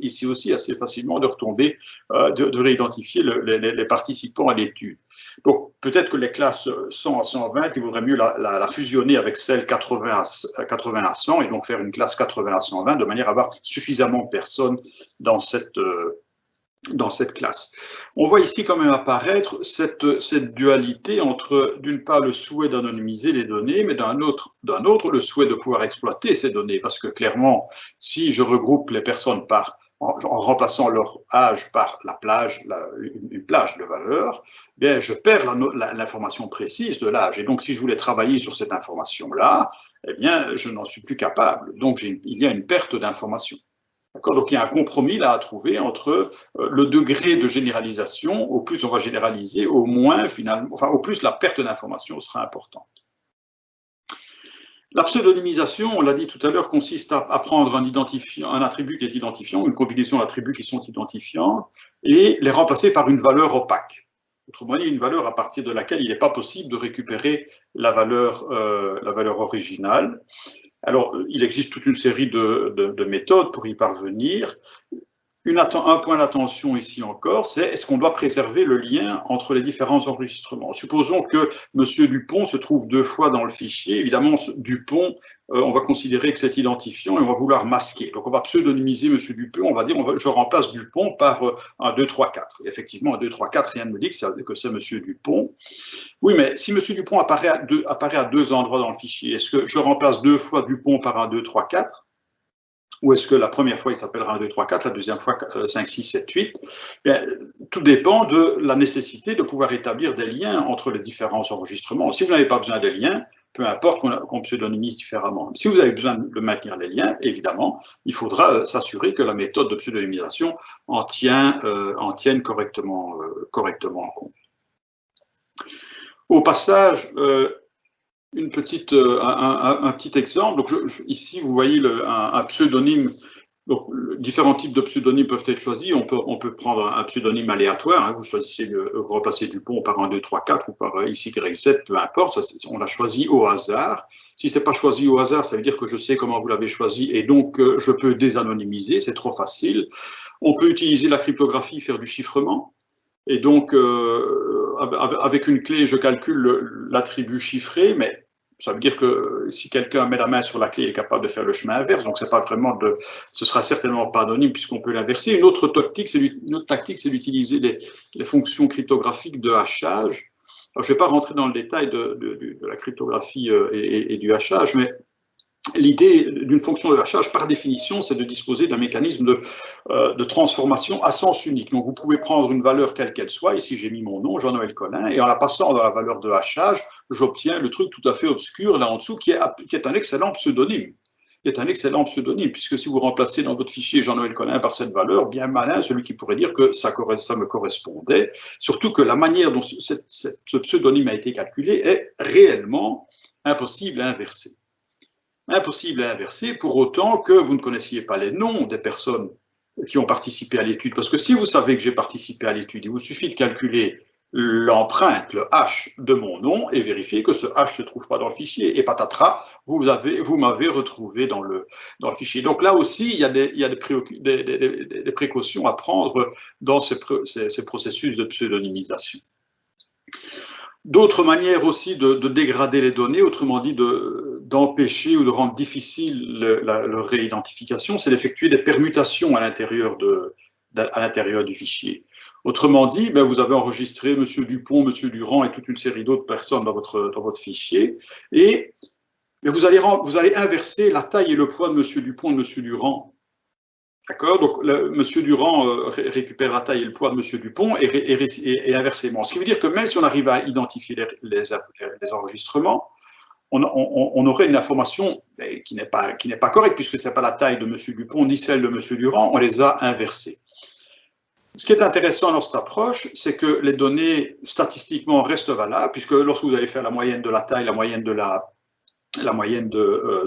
ici aussi assez facilement de retomber, de réidentifier les participants à l'étude. Donc, peut-être que les classes 100 à 120, il vaudrait mieux la fusionner avec celle 80 à 100 et donc faire une classe 80 à 120 de manière à avoir suffisamment de personnes dans cette classe. On voit ici quand même apparaître cette dualité entre, d'une part, le souhait d'anonymiser les données, mais d'un autre, le souhait de pouvoir exploiter ces données. Parce que clairement, si je regroupe les personnes en remplaçant leur âge par une plage de valeurs, bien, je perds l'information précise de l'âge. Et donc, si je voulais travailler sur cette information-là, eh bien, je n'en suis plus capable. Donc, il y a une perte d'information. Donc, il y a un compromis là à trouver entre le degré de généralisation, au plus on va généraliser, au moins, finalement, au plus la perte d'information sera importante. La pseudonymisation, on l'a dit tout à l'heure, consiste à prendre un attribut qui est identifiant, une combinaison d'attributs qui sont identifiants, et les remplacer par une valeur opaque. Autrement dit, une valeur à partir de laquelle il n'est pas possible de récupérer la valeur originale. Alors, il existe toute une série de méthodes pour y parvenir. Un point d'attention ici encore, c'est est-ce qu'on doit préserver le lien entre les différents enregistrements. Supposons que M. Dupont se trouve 2 fois dans le fichier. Évidemment, Dupont, on va considérer que c'est identifiant et on va vouloir masquer. Donc, on va pseudonymiser M. Dupont. On va dire, je remplace Dupont par un 2, 3, 4. Et effectivement, un 2, 3, 4, rien ne me dit que c'est M. Dupont. Oui, mais si M. Dupont apparaît à 2 endroits dans le fichier, est-ce que je remplace 2 fois Dupont par un 2, 3, 4 ? Ou est-ce que la première fois, il s'appellera 1, 2, 3, 4, la deuxième fois 5, 6, 7, 8 ? Bien, tout dépend de la nécessité de pouvoir établir des liens entre les différents enregistrements. Si vous n'avez pas besoin des liens, peu importe qu'on pseudonymise différemment. Si vous avez besoin de maintenir les liens, évidemment, il faudra s'assurer que la méthode de pseudonymisation en tienne correctement en compte. Au passage, un petit exemple. Donc ici, vous voyez un pseudonyme. Donc, différents types de pseudonymes peuvent être choisis. On peut prendre un pseudonyme aléatoire. Hein, vous remplacez Dupont par 1, 2, 3, 4 ou par X, Y, Z, peu importe. On l'a choisi au hasard. Si ce n'est pas choisi au hasard, ça veut dire que je sais comment vous l'avez choisi et donc je peux désanonymiser. C'est trop facile. On peut utiliser la cryptographie, faire du chiffrement. Et donc, avec une clé, je calcule l'attribut chiffré, mais ça veut dire que si quelqu'un met la main sur la clé, il est capable de faire le chemin inverse. Donc, ce sera certainement pas anonyme puisqu'on peut l'inverser. Une autre tactique, c'est d'utiliser les fonctions cryptographiques de hachage. Alors, je ne vais pas rentrer dans le détail de la cryptographie et du hachage, mais l'idée d'une fonction de hachage, par définition, c'est de disposer d'un mécanisme de transformation à sens unique. Donc, vous pouvez prendre une valeur quelle qu'elle soit. Ici, j'ai mis mon nom, Jean-Noël Collin, et en la passant dans la valeur de hachage, j'obtiens le truc tout à fait obscur là en dessous, qui est un excellent pseudonyme. Puisque si vous remplacez dans votre fichier Jean-Noël Collin par cette valeur, bien malin, celui qui pourrait dire que ça me correspondait. Surtout que la manière dont ce pseudonyme a été calculé est réellement impossible à inverser. Pour autant que vous ne connaissiez pas les noms des personnes qui ont participé à l'étude. Parce que si vous savez que j'ai participé à l'étude, il vous suffit de calculer l'empreinte, le hash de mon nom et vérifier que ce hash ne se trouve pas dans le fichier. Et patatras, vous m'avez retrouvé dans le fichier. Donc là aussi, il y a des précautions à prendre dans ces processus de pseudonymisation. D'autres manières aussi de dégrader les données, autrement dit d'empêcher ou de rendre difficile leur réidentification, c'est d'effectuer des permutations à l'intérieur du fichier. Autrement dit, vous avez enregistré M. Dupont, M. Durand et toute une série d'autres personnes dans votre fichier, et mais vous allez inverser la taille et le poids de M. Dupont et de M. Durand. D'accord? Donc, M. Durand récupère la taille et le poids de M. Dupont et inversement. Ce qui veut dire que même si on arrive à identifier les enregistrements, on aurait une information qui n'est pas correcte, puisque ce n'est pas la taille de M. Dupont ni celle de M. Durand, on les a inversées. Ce qui est intéressant dans cette approche, c'est que les données statistiquement restent valables, puisque lorsque vous allez faire la moyenne de la taille, la moyenne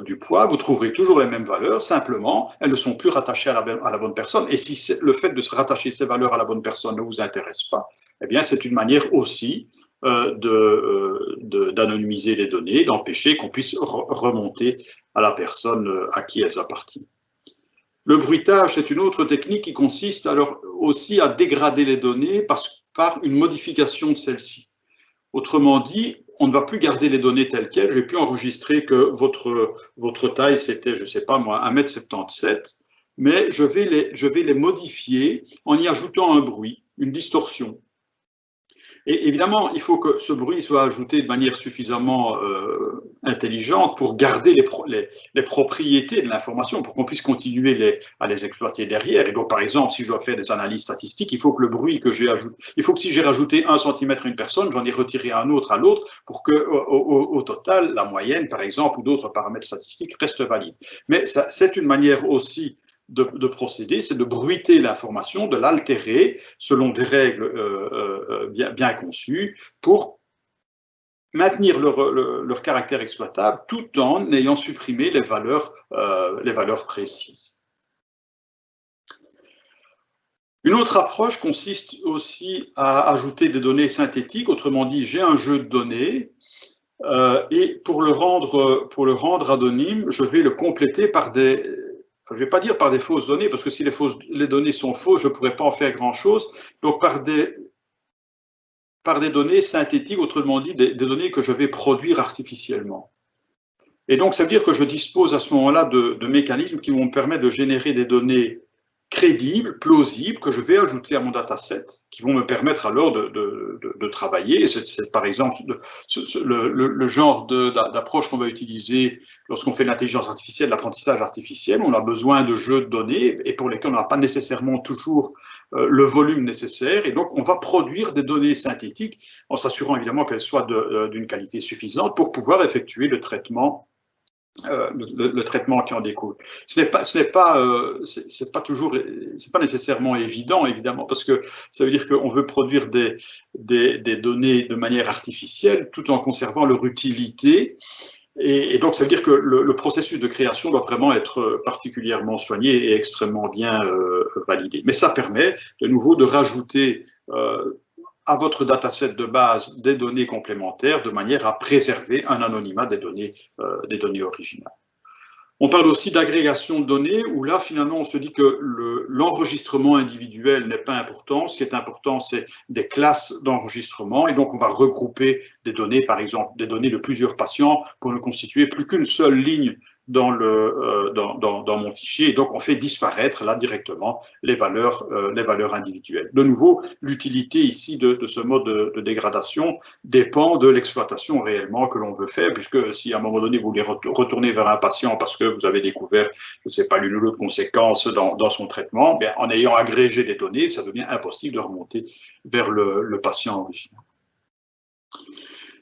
du poids, vous trouverez toujours les mêmes valeurs, simplement, elles ne sont plus rattachées à la bonne personne. Et si le fait de se rattacher ces valeurs à la bonne personne ne vous intéresse pas, eh bien, c'est une manière aussi d'anonymiser les données, d'empêcher qu'on puisse remonter à la personne à qui elles appartiennent. Le bruitage, c'est une autre technique qui consiste alors aussi à dégrader les données par une modification de celles-ci. Autrement dit, on ne va plus garder les données telles quelles. J'ai pu enregistrer que votre taille, c'était, je ne sais pas moi, 1,77 m, mais je vais les modifier en y ajoutant un bruit, une distorsion. Et évidemment, il faut que ce bruit soit ajouté de manière suffisamment intelligente pour garder les propriétés de l'information, pour qu'on puisse continuer à les exploiter derrière. Et donc, par exemple, si je dois faire des analyses statistiques, il faut que le bruit que j'ai ajouté, il faut que si j'ai rajouté 1 cm à une personne, j'en ai retiré un autre à l'autre, pour que au total, la moyenne, par exemple, ou d'autres paramètres statistiques restent valides. Mais c'est une manière aussi de procéder, c'est de bruiter l'information, de l'altérer selon des règles bien conçues pour maintenir leur caractère exploitable tout en ayant supprimé les valeurs précises. Une autre approche consiste aussi à ajouter des données synthétiques, autrement dit, j'ai un jeu de données et pour le rendre anonyme, je vais le compléter par je ne vais pas dire par des fausses données, parce que si les données sont fausses, je ne pourrais pas en faire grand-chose. Donc, par des données synthétiques, autrement dit, des données que je vais produire artificiellement. Et donc, ça veut dire que je dispose à ce moment-là de mécanismes qui vont me permettre de générer des données crédibles, plausibles, que je vais ajouter à mon dataset, qui vont me permettre alors de travailler. C'est par exemple le genre d'approche qu'on va utiliser lorsqu'on fait de l'intelligence artificielle, l'apprentissage artificiel. On a besoin de jeux de données et pour lesquels on n'a pas nécessairement toujours le volume nécessaire. Et donc, on va produire des données synthétiques en s'assurant évidemment qu'elles soient d'une qualité suffisante pour pouvoir effectuer le traitement qui en découle. C'est pas nécessairement évident, évidemment, parce que ça veut dire qu'on veut produire des données de manière artificielle tout en conservant leur utilité. Et donc, ça veut dire que le processus de création doit vraiment être particulièrement soigné et extrêmement bien validé. Mais ça permet, de nouveau, de rajouter à votre dataset de base des données complémentaires de manière à préserver un anonymat des données originales. On parle aussi d'agrégation de données, où là, finalement, on se dit que l'enregistrement individuel n'est pas important. Ce qui est important, c'est des classes d'enregistrement. Et donc, on va regrouper des données, par exemple, des données de plusieurs patients pour ne constituer plus qu'une seule ligne dans mon fichier. Et donc, on fait disparaître là directement les valeurs individuelles. De nouveau, l'utilité ici de ce mode de dégradation dépend de l'exploitation réellement que l'on veut faire, puisque si à un moment donné, vous voulez retourner vers un patient parce que vous avez découvert, je ne sais pas, l'une ou l'autre conséquence dans son traitement, bien, en ayant agrégé les données, ça devient impossible de remonter vers le patient original.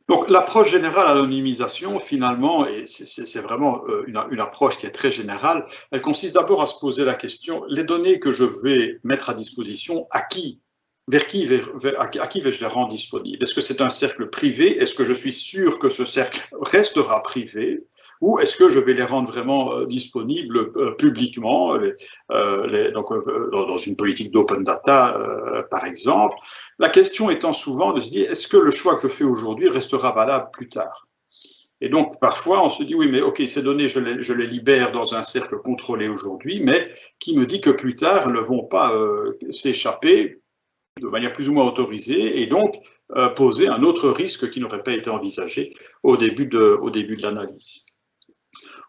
Donc, l'approche générale à l'anonymisation, finalement, et c'est vraiment une approche qui est très générale, elle consiste d'abord à se poser la question, les données que je vais mettre à disposition, à qui vais-je les rendre disponibles? Est-ce que c'est un cercle privé? Est-ce que je suis sûr que ce cercle restera privé? Ou est-ce que je vais les rendre vraiment disponibles publiquement, dans une politique d'open data, par exemple? La question étant souvent de se dire, est-ce que le choix que je fais aujourd'hui restera valable plus tard? Et donc, parfois, on se dit, oui, mais OK, ces données, je les libère dans un cercle contrôlé aujourd'hui, mais qui me dit que plus tard, elles ne vont pas s'échapper de manière plus ou moins autorisée, et donc poser un autre risque qui n'aurait pas été envisagé au début de l'analyse.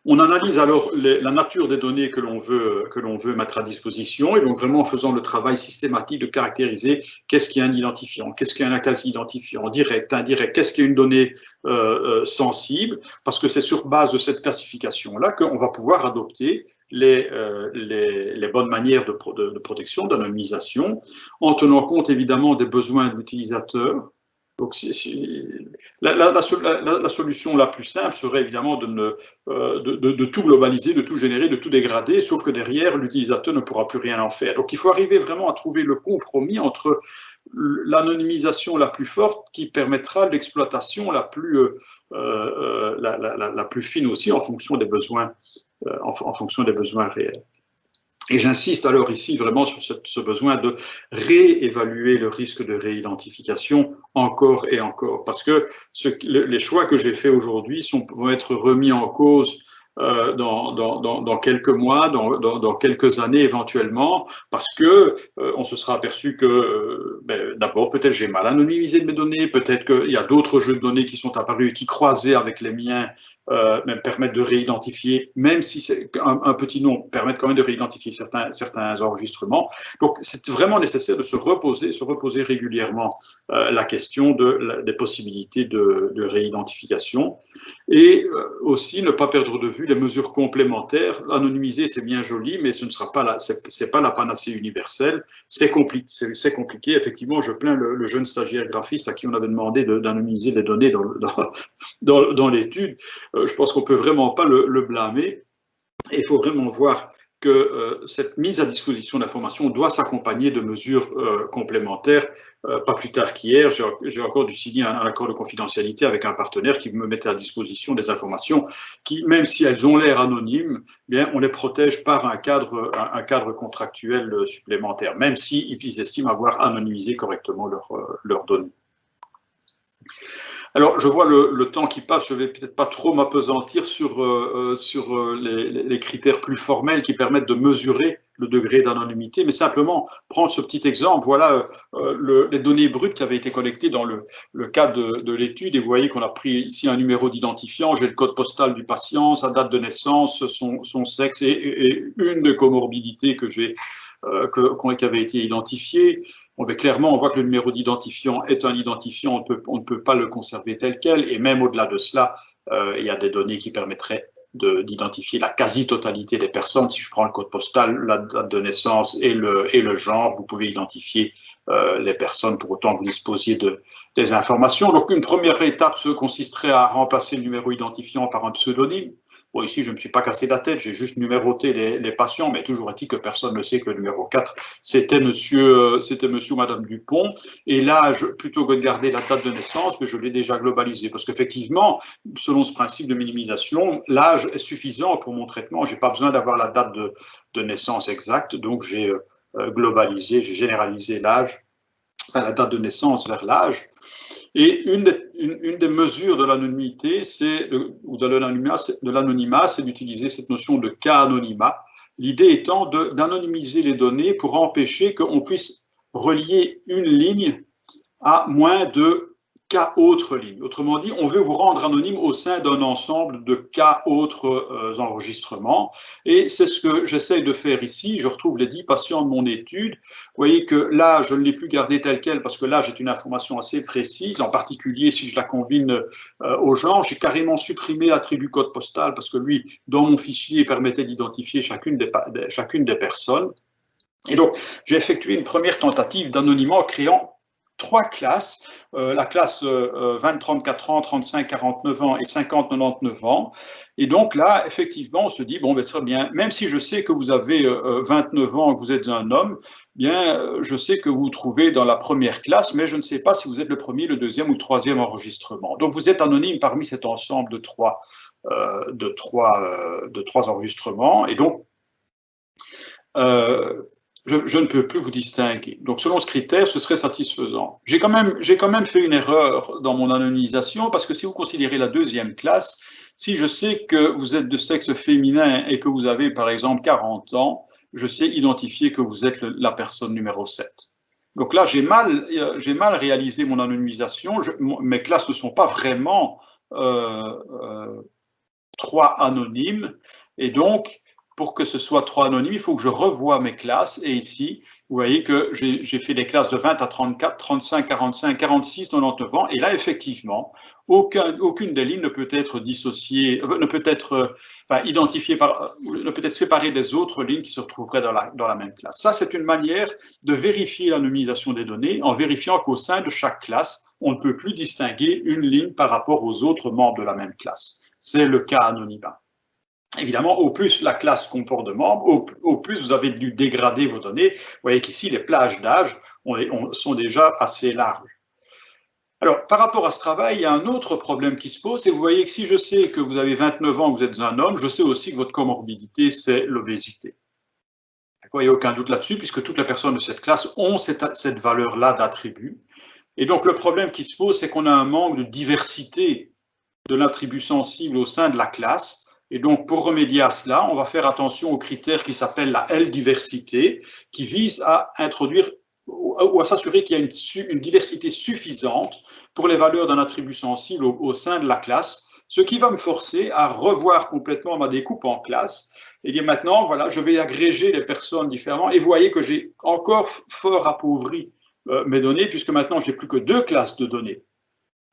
On analyse alors la nature des données que l'on veut mettre à disposition, et donc vraiment en faisant le travail systématique de caractériser qu'est-ce qui est un identifiant, qu'est-ce qui est un quasi-identifiant, direct, indirect, qu'est-ce qui est une donnée sensible, parce que c'est sur base de cette classification-là qu'on va pouvoir adopter les bonnes manières de protection, d'anonymisation, en tenant compte évidemment des besoins de l'utilisateur. Donc, la solution la plus simple serait évidemment de tout globaliser, de tout générer, de tout dégrader, sauf que derrière, l'utilisateur ne pourra plus rien en faire. Donc, il faut arriver vraiment à trouver le compromis entre l'anonymisation la plus forte qui permettra l'exploitation la plus fine aussi en fonction des besoins, en fonction des besoins réels. Et j'insiste alors ici vraiment sur ce besoin de réévaluer le risque de réidentification encore et encore, parce que les choix que j'ai faits aujourd'hui vont être remis en cause dans quelques mois, dans quelques années éventuellement, parce que on se sera aperçu que d'abord peut-être j'ai mal anonymisé mes données, peut-être qu'il y a d'autres jeux de données qui sont apparus et qui croisaient avec les miens, même permettent de réidentifier, même si c'est un petit nom, permettent quand même de réidentifier certains enregistrements. Donc c'est vraiment nécessaire de se reposer régulièrement la question des possibilités de réidentification, et aussi ne pas perdre de vue les mesures complémentaires. Anonymiser, c'est bien joli, mais ce ne sera pas c'est pas la panacée universelle. C'est compliqué. Effectivement, je plains le jeune stagiaire graphiste à qui on avait demandé d'anonymiser les données dans l'étude. Je pense qu'on ne peut vraiment pas le blâmer. Et il faut vraiment voir que cette mise à disposition d'informations doit s'accompagner de mesures complémentaires. Pas plus tard qu'hier, j'ai encore dû signer un accord de confidentialité avec un partenaire qui me mettait à disposition des informations qui, même si elles ont l'air anonymes, bien, on les protège par un cadre contractuel supplémentaire, même s'ils estiment avoir anonymisé correctement leurs données. Alors, je vois le temps qui passe, je ne vais peut-être pas trop m'appesantir sur les critères plus formels qui permettent de mesurer le degré d'anonymité, mais simplement prendre ce petit exemple. Voilà les données brutes qui avaient été collectées dans le cadre de l'étude, et vous voyez qu'on a pris ici un numéro d'identifiant, j'ai le code postal du patient, sa date de naissance, son sexe et une des comorbidités qui avait été identifiée. Bon, ben clairement, on voit que le numéro d'identifiant est un identifiant, on ne peut pas le conserver tel quel, et même au-delà de cela, il y a des données qui permettraient d'identifier la quasi-totalité des personnes. Si je prends le code postal, la date de naissance et le genre, vous pouvez identifier les personnes pour autant que vous disposiez des informations. Donc, une première étape consisterait à remplacer le numéro identifiant par un pseudonyme. Bon, ici, je ne me suis pas cassé la tête, j'ai juste numéroté les patients, mais toujours est-il que personne ne sait que le numéro 4, c'était monsieur ou madame Dupont. Et l'âge, plutôt que de garder la date de naissance, que je l'ai déjà globalisé. Parce qu'effectivement, selon ce principe de minimisation, l'âge est suffisant pour mon traitement. Je n'ai pas besoin d'avoir la date de naissance exacte. Donc, j'ai globalisé, j'ai généralisé l'âge, la date de naissance vers l'âge. Et une des mesures de l'anonymité, ou de l'anonymat, c'est d'utiliser cette notion de cas anonymat. L'idée étant d'anonymiser les données pour empêcher qu'on puisse relier une ligne à moins de cas autres lignes. Autrement dit, on veut vous rendre anonyme au sein d'un ensemble de cas autres enregistrements. Et c'est ce que j'essaie de faire ici. Je retrouve les 10 patients de mon étude. Vous voyez que là, je ne l'ai plus gardé tel quel parce que là, j'ai une information assez précise. En particulier, si je la combine au genre, j'ai carrément supprimé l'attribut code postal parce que lui, dans mon fichier, permettait d'identifier chacune des personnes. Et donc, j'ai effectué une première tentative d'anonymat en créant 3 classes, la classe 20-34 ans, 35-49 ans et 50-99 ans. Et donc là, effectivement, on se dit, bon, ben, ça bien, même si je sais que vous avez 29 ans, que vous êtes un homme, bien, je sais que vous vous trouvez dans la première classe, mais je ne sais pas si vous êtes le premier, le deuxième ou le troisième enregistrement. Donc, vous êtes anonyme parmi cet ensemble de trois enregistrements. Et donc, je ne peux plus vous distinguer. Donc, selon ce critère, ce serait satisfaisant. J'ai quand même fait une erreur dans mon anonymisation parce que si vous considérez la deuxième classe, si je sais que vous êtes de sexe féminin et que vous avez, par exemple, 40 ans, je sais identifier que vous êtes la personne numéro 7. Donc là, j'ai mal réalisé mon anonymisation. Mes classes ne sont pas vraiment 3 anonymes. Et donc, pour que ce soit 3 anonymes, il faut que je revoie mes classes. Et ici, vous voyez que j'ai fait des classes de 20 à 34, 35, 45, 46, 99 ans. Et là, effectivement, aucune des lignes ne peut être dissociée, ne peut être identifiée ne peut être séparée des autres lignes qui se retrouveraient dans la même classe. Ça, c'est une manière de vérifier l'anonymisation des données en vérifiant qu'au sein de chaque classe, on ne peut plus distinguer une ligne par rapport aux autres membres de la même classe. C'est le cas anonymat. Évidemment, au plus la classe comporte de membres, au plus vous avez dû dégrader vos données. Vous voyez qu'ici, les plages d'âge sont déjà assez larges. Alors, par rapport à ce travail, il y a un autre problème qui se pose, et vous voyez que si je sais que vous avez 29 ans, que vous êtes un homme, je sais aussi que votre comorbidité, c'est l'obésité. Il n'y a aucun doute là-dessus, puisque toutes les personnes de cette classe ont cette valeur-là d'attribut. Et donc, le problème qui se pose, c'est qu'on a un manque de diversité de l'attribut sensible au sein de la classe. Et donc, pour remédier à cela, on va faire attention aux critères qui s'appellent la L-diversité, qui vise à introduire ou à s'assurer qu'il y a une diversité suffisante pour les valeurs d'un attribut sensible au sein de la classe, ce qui va me forcer à revoir complètement ma découpe en classe et dire maintenant, voilà, je vais agréger les personnes différemment. Et vous voyez que j'ai encore fort appauvri mes données, puisque maintenant, je n'ai plus que 2 classes de données.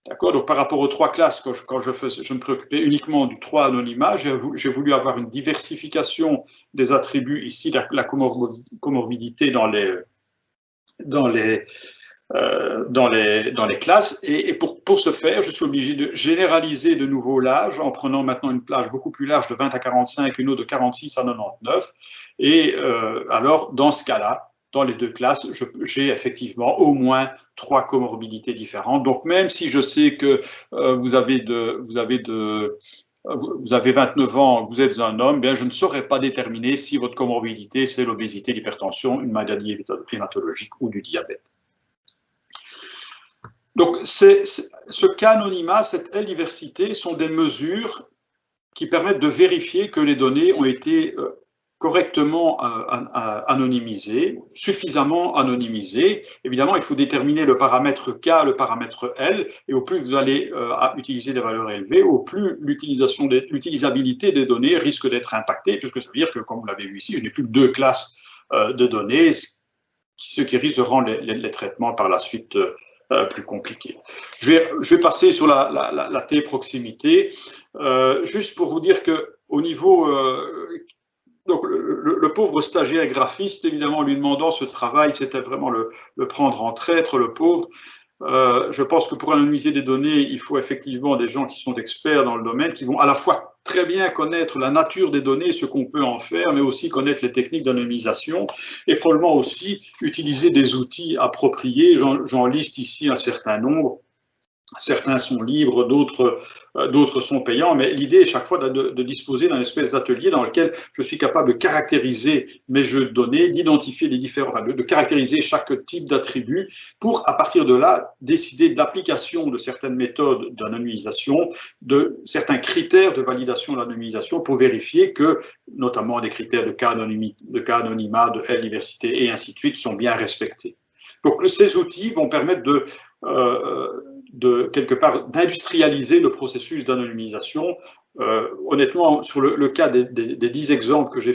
D'accord. Donc, par rapport aux 3 classes, quand je me préoccupais uniquement du 3 anonymat, j'ai voulu avoir une diversification des attributs, ici, la comorbidité dans les classes. Et pour ce faire, je suis obligé de généraliser de nouveau l'âge en prenant maintenant une plage beaucoup plus large de 20 à 45, une autre de 46 à 99. Et alors, dans ce cas-là, dans les 2 classes, j'ai effectivement au moins 3 comorbidités différentes. Donc, même si je sais que vous avez 29 ans, vous êtes un homme, bien, je ne saurais pas déterminer si votre comorbidité, c'est l'obésité, l'hypertension, une maladie hématologique ou du diabète. Donc, ce cas anonymat, cette L-diversité, sont des mesures qui permettent de vérifier que les données ont été correctement anonymisées, suffisamment anonymisées. Évidemment, il faut déterminer le paramètre K, le paramètre L, et au plus vous allez utiliser des valeurs élevées, au plus l'utilisabilité des données risque d'être impactée, puisque ça veut dire que, comme vous l'avez vu ici, je n'ai plus que 2 classes de données, ce qui risque de rendre les traitements par la suite plus compliqués. Je vais passer sur la T-proximité, juste pour vous dire qu'au niveau... Donc, le pauvre stagiaire graphiste, évidemment, lui demandant ce travail, c'était vraiment le prendre en traître, le pauvre. Je pense que pour anonymiser des données, il faut effectivement des gens qui sont experts dans le domaine, qui vont à la fois très bien connaître la nature des données, ce qu'on peut en faire, mais aussi connaître les techniques d'anonymisation et probablement aussi utiliser des outils appropriés. J'en liste ici un certain nombre. Certains sont libres, d'autres sont payants, mais l'idée est chaque fois de disposer d'un espèce d'atelier dans lequel je suis capable de caractériser mes jeux de données, d'identifier les différents, de caractériser chaque type d'attribut pour, à partir de là, décider de l'application de certaines méthodes d'anonymisation, de certains critères de validation de l'anonymisation pour vérifier que, notamment des critères de cas anonymat, de L-diversité et ainsi de suite, sont bien respectés. Donc, ces outils vont permettre quelque part d'industrialiser le processus d'anonymisation. Honnêtement, sur le cas des 10 exemples que je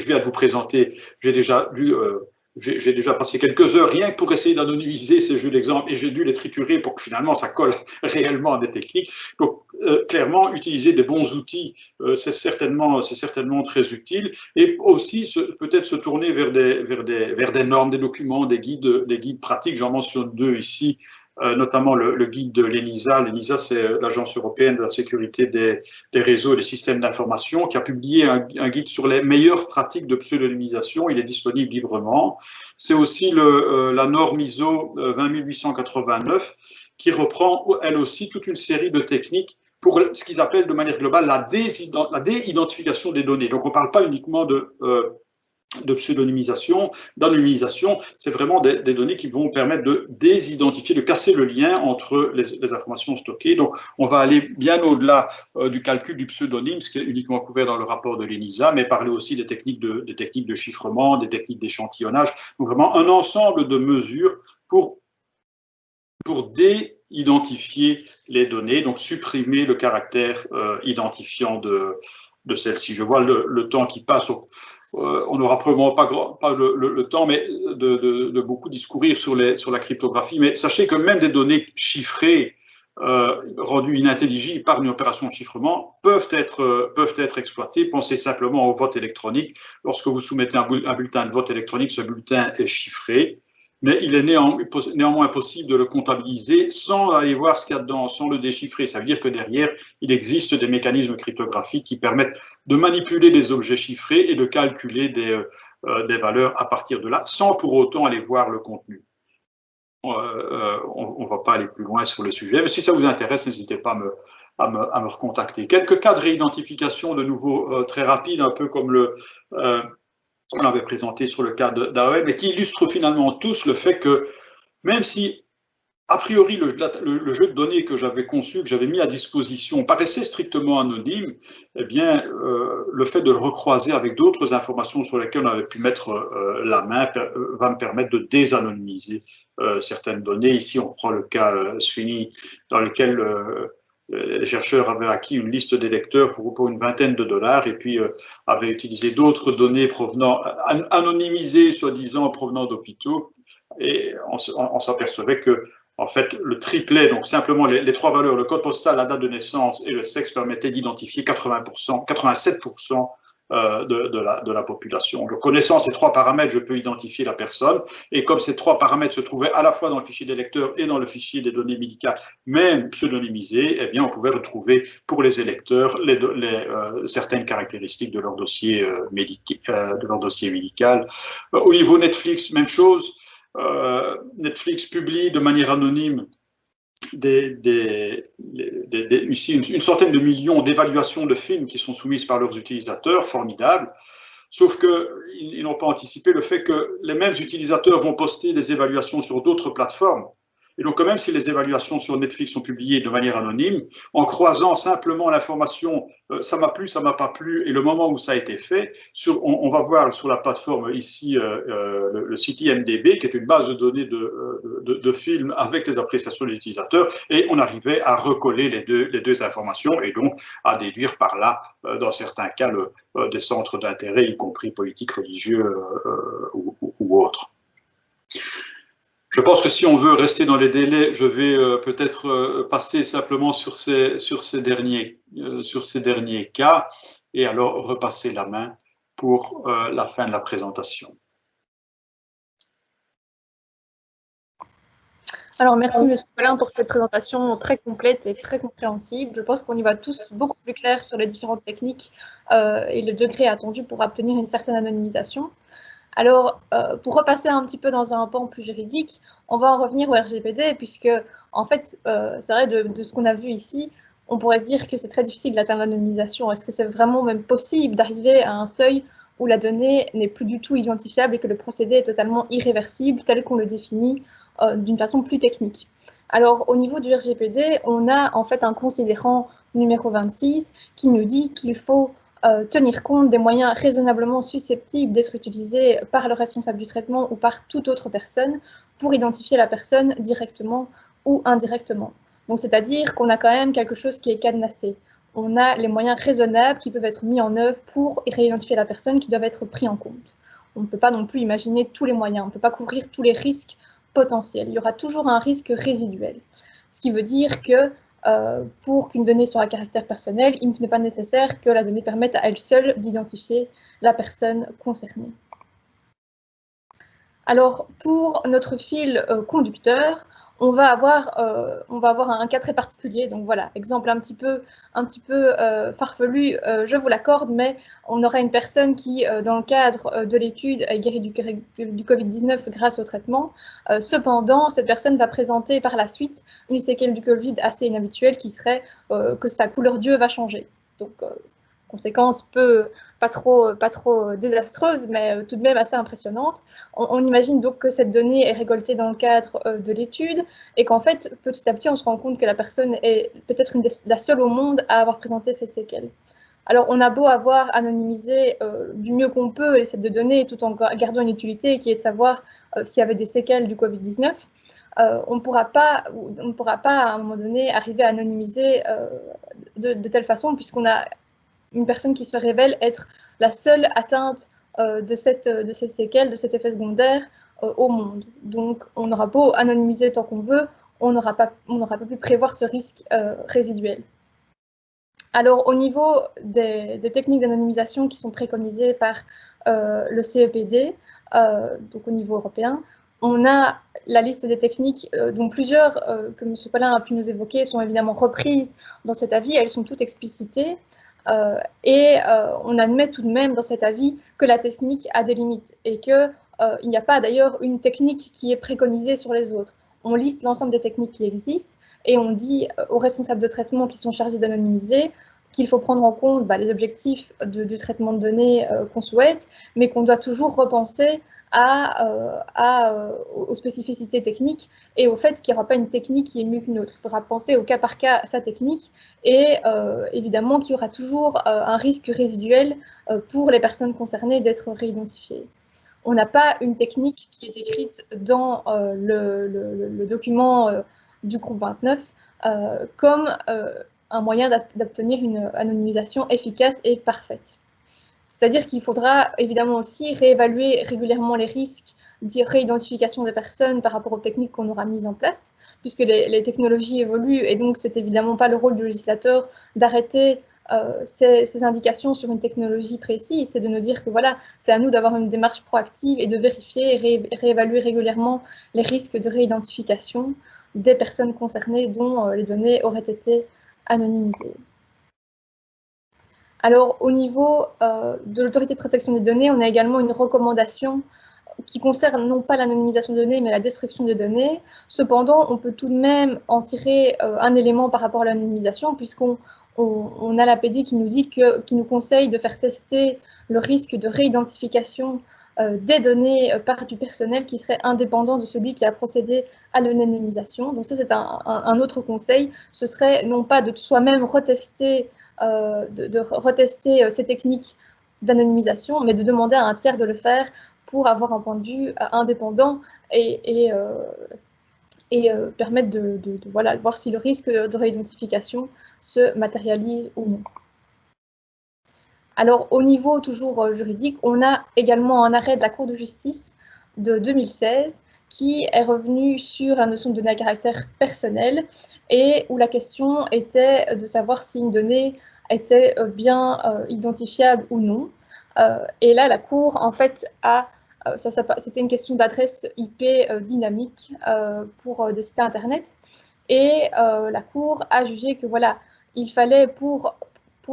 viens de vous présenter, j'ai déjà passé quelques heures rien que pour essayer d'anonymiser ces jeux d'exemples et j'ai dû les triturer pour que finalement ça colle réellement à des techniques. Donc, clairement, utiliser des bons outils, c'est certainement très utile. Et aussi, peut-être se tourner vers des normes, des documents, des guides pratiques. J'en mentionne 2 ici. Notamment le guide de l'ENISA. L'ENISA, c'est l'Agence européenne de la sécurité des réseaux et des systèmes d'information, qui a publié un guide sur les meilleures pratiques de pseudonymisation. Il est disponible librement. C'est aussi la norme ISO 20889, qui reprend, elle aussi, toute une série de techniques pour ce qu'ils appellent de manière globale la déidentification des données. Donc, on ne parle pas uniquement de pseudonymisation, d'anonymisation, c'est vraiment des données qui vont permettre de désidentifier, de casser le lien entre les informations stockées. Donc, on va aller bien au-delà du calcul du pseudonyme, ce qui est uniquement couvert dans le rapport de l'ENISA, mais parler aussi des techniques de chiffrement, des techniques d'échantillonnage. Donc, vraiment un ensemble de mesures pour identifier les données, donc supprimer le caractère identifiant de celle-ci. Je vois le temps qui passe. On n'aura probablement pas le temps mais de beaucoup discourir sur la cryptographie, mais sachez que même des données chiffrées rendues inintelligibles par une opération de chiffrement peuvent être exploitées. Pensez simplement au vote électronique. Lorsque vous soumettez un bulletin de vote électronique, ce bulletin est chiffré, mais il est néanmoins possible de le comptabiliser sans aller voir ce qu'il y a dedans, sans le déchiffrer. Ça veut dire que derrière, il existe des mécanismes cryptographiques qui permettent de manipuler les objets chiffrés et de calculer des valeurs à partir de là, sans pour autant aller voir le contenu. On ne va pas aller plus loin sur le sujet, mais si ça vous intéresse, n'hésitez pas à me recontacter. Quelques cas de réidentification, de nouveau très rapides, un peu comme on l'avait présenté sur le cas d'AOM, mais qui illustrent finalement tous le fait que même si, a priori, le jeu de données que j'avais conçu, que j'avais mis à disposition, paraissait strictement anonyme, eh bien, le fait de le recroiser avec d'autres informations sur lesquelles on avait pu mettre la main va me permettre de désanonymiser certaines données. Ici, on prend le cas Sweeney, dans lequel les chercheurs avaient acquis une liste d'électeurs pour une vingtaine de dollars et puis avaient utilisé d'autres données anonymisées, soi-disant, provenant d'hôpitaux. Et on s'apercevait que, en fait, le triplet, donc simplement les trois valeurs, le code postal, la date de naissance et le sexe, permettaient d'identifier 87% de la population. Donc, connaissant ces trois paramètres, je peux identifier la personne. Et comme ces trois paramètres se trouvaient à la fois dans le fichier d'électeurs et dans le fichier des données médicales, même pseudonymisées, eh bien, on pouvait retrouver pour les électeurs certaines caractéristiques de leur dossier, médical. Au niveau Netflix, même chose. Netflix publie de manière anonyme ici une centaine de millions d'évaluations de films qui sont soumises par leurs utilisateurs, formidable. Sauf qu'ils n'ont pas anticipé le fait que les mêmes utilisateurs vont poster des évaluations sur d'autres plateformes. Et donc, même si les évaluations sur Netflix sont publiées de manière anonyme, en croisant simplement l'information ça m'a plu, ça m'a pas plu, et le moment où ça a été fait, on va voir sur la plateforme ici le site IMDb, qui est une base de données de films avec les appréciations des utilisateurs, et on arrivait à recoller les deux informations et donc à déduire par là, dans certains cas, des centres d'intérêt, y compris politiques, religieux ou autres. Je pense que si on veut rester dans les délais, je vais peut-être passer simplement sur ces derniers cas et alors repasser la main pour la fin de la présentation. Alors, merci M. Collin pour cette présentation très complète et très compréhensible. Je pense qu'on y va tous beaucoup plus clair sur les différentes techniques et le degré attendu pour obtenir une certaine anonymisation. Alors, pour repasser un petit peu dans un pan plus juridique, on va en revenir au RGPD, puisque, en fait, c'est vrai, de ce qu'on a vu ici, on pourrait se dire que c'est très difficile d'atteindre l'anonymisation. Est-ce que c'est vraiment même possible d'arriver à un seuil où la donnée n'est plus du tout identifiable et que le procédé est totalement irréversible, tel qu'on le définit d'une façon plus technique? Alors, au niveau du RGPD, on a en fait un considérant numéro 26 qui nous dit qu'il faut tenir compte des moyens raisonnablement susceptibles d'être utilisés par le responsable du traitement ou par toute autre personne pour identifier la personne directement ou indirectement. Donc, c'est-à-dire qu'on a quand même quelque chose qui est cadenassé. On a les moyens raisonnables qui peuvent être mis en œuvre pour réidentifier la personne qui doivent être pris en compte. On ne peut pas non plus imaginer tous les moyens, on ne peut pas couvrir tous les risques potentiels. Il y aura toujours un risque résiduel. Ce qui veut dire que pour qu'une donnée soit à caractère personnel, il n'est pas nécessaire que la donnée permette à elle seule d'identifier la personne concernée. Alors, pour notre fil conducteur, on va avoir un cas très particulier. Donc voilà, exemple un petit peu farfelu, je vous l'accorde, mais on aura une personne qui, dans le cadre de l'étude, est guérie du Covid-19 grâce au traitement. Cependant, cette personne va présenter par la suite une séquelle du Covid assez inhabituelle qui serait que sa couleur d'yeux va changer. Donc, conséquence pas trop désastreuse, mais tout de même assez impressionnante. On imagine donc que cette donnée est récoltée dans le cadre de l'étude et qu'en fait, petit à petit, on se rend compte que la personne est peut-être la seule au monde à avoir présenté cette séquelle. Alors, on a beau avoir anonymisé du mieux qu'on peut les sets de données tout en gardant une utilité qui est de savoir s'il y avait des séquelles du Covid-19. on ne pourra pas à un moment donné arriver à anonymiser de telle façon, puisqu'on a une personne qui se révèle être la seule atteinte de cette séquelle, de cet effet secondaire au monde. Donc on n'aura beau anonymiser tant qu'on veut, on n'aura pas pu prévoir ce risque résiduel. Alors au niveau des techniques d'anonymisation qui sont préconisées par le CEPD, donc au niveau européen, on a la liste des techniques dont plusieurs que M. Collin a pu nous évoquer sont évidemment reprises dans cet avis, elles sont toutes explicitées et on admet tout de même dans cet avis que la technique a des limites et qu'il n'y a pas d'ailleurs une technique qui est préconisée sur les autres. On liste l'ensemble des techniques qui existent et on dit aux responsables de traitement qui sont chargés d'anonymiser qu'il faut prendre en compte les objectifs du traitement de données qu'on souhaite, mais qu'on doit toujours repenser aux spécificités techniques et au fait qu'il n'y aura pas une technique qui est mieux qu'une autre. Il faudra penser au cas par cas sa technique et évidemment qu'il y aura toujours un risque résiduel pour les personnes concernées d'être réidentifiées. On n'a pas une technique qui est écrite dans le document du groupe 29 comme un moyen d'obtenir une anonymisation efficace et parfaite. C'est-à-dire qu'il faudra évidemment aussi réévaluer régulièrement les risques de réidentification des personnes par rapport aux techniques qu'on aura mises en place, puisque les technologies évoluent et donc c'est évidemment pas le rôle du législateur d'arrêter ces indications sur une technologie précise, c'est de nous dire que voilà, c'est à nous d'avoir une démarche proactive et de vérifier et réévaluer régulièrement les risques de réidentification des personnes concernées dont les données auraient été anonymisées. Alors, au niveau de l'autorité de protection des données, on a également une recommandation qui concerne non pas l'anonymisation des données, mais la destruction des données. Cependant, on peut tout de même en tirer un élément par rapport à l'anonymisation, puisqu'on a l'APD qui nous dit qui nous conseille de faire tester le risque de réidentification des données par du personnel qui serait indépendant de celui qui a procédé à l'anonymisation. Donc ça, c'est un autre conseil. Ce serait non pas de soi-même retester retester ces techniques d'anonymisation, mais de demander à un tiers de le faire pour avoir un point de vue indépendant et permettre de voir si le risque de réidentification se matérialise ou non. Alors, au niveau toujours juridique, on a également un arrêt de la Cour de justice de 2016 qui est revenu sur la notion de données à caractère personnel et où la question était de savoir si une donnée était bien identifiable ou non. Et là, la Cour, en fait, c'était une question d'adresse IP dynamique pour des sites Internet. Et la Cour a jugé que voilà, il fallait pour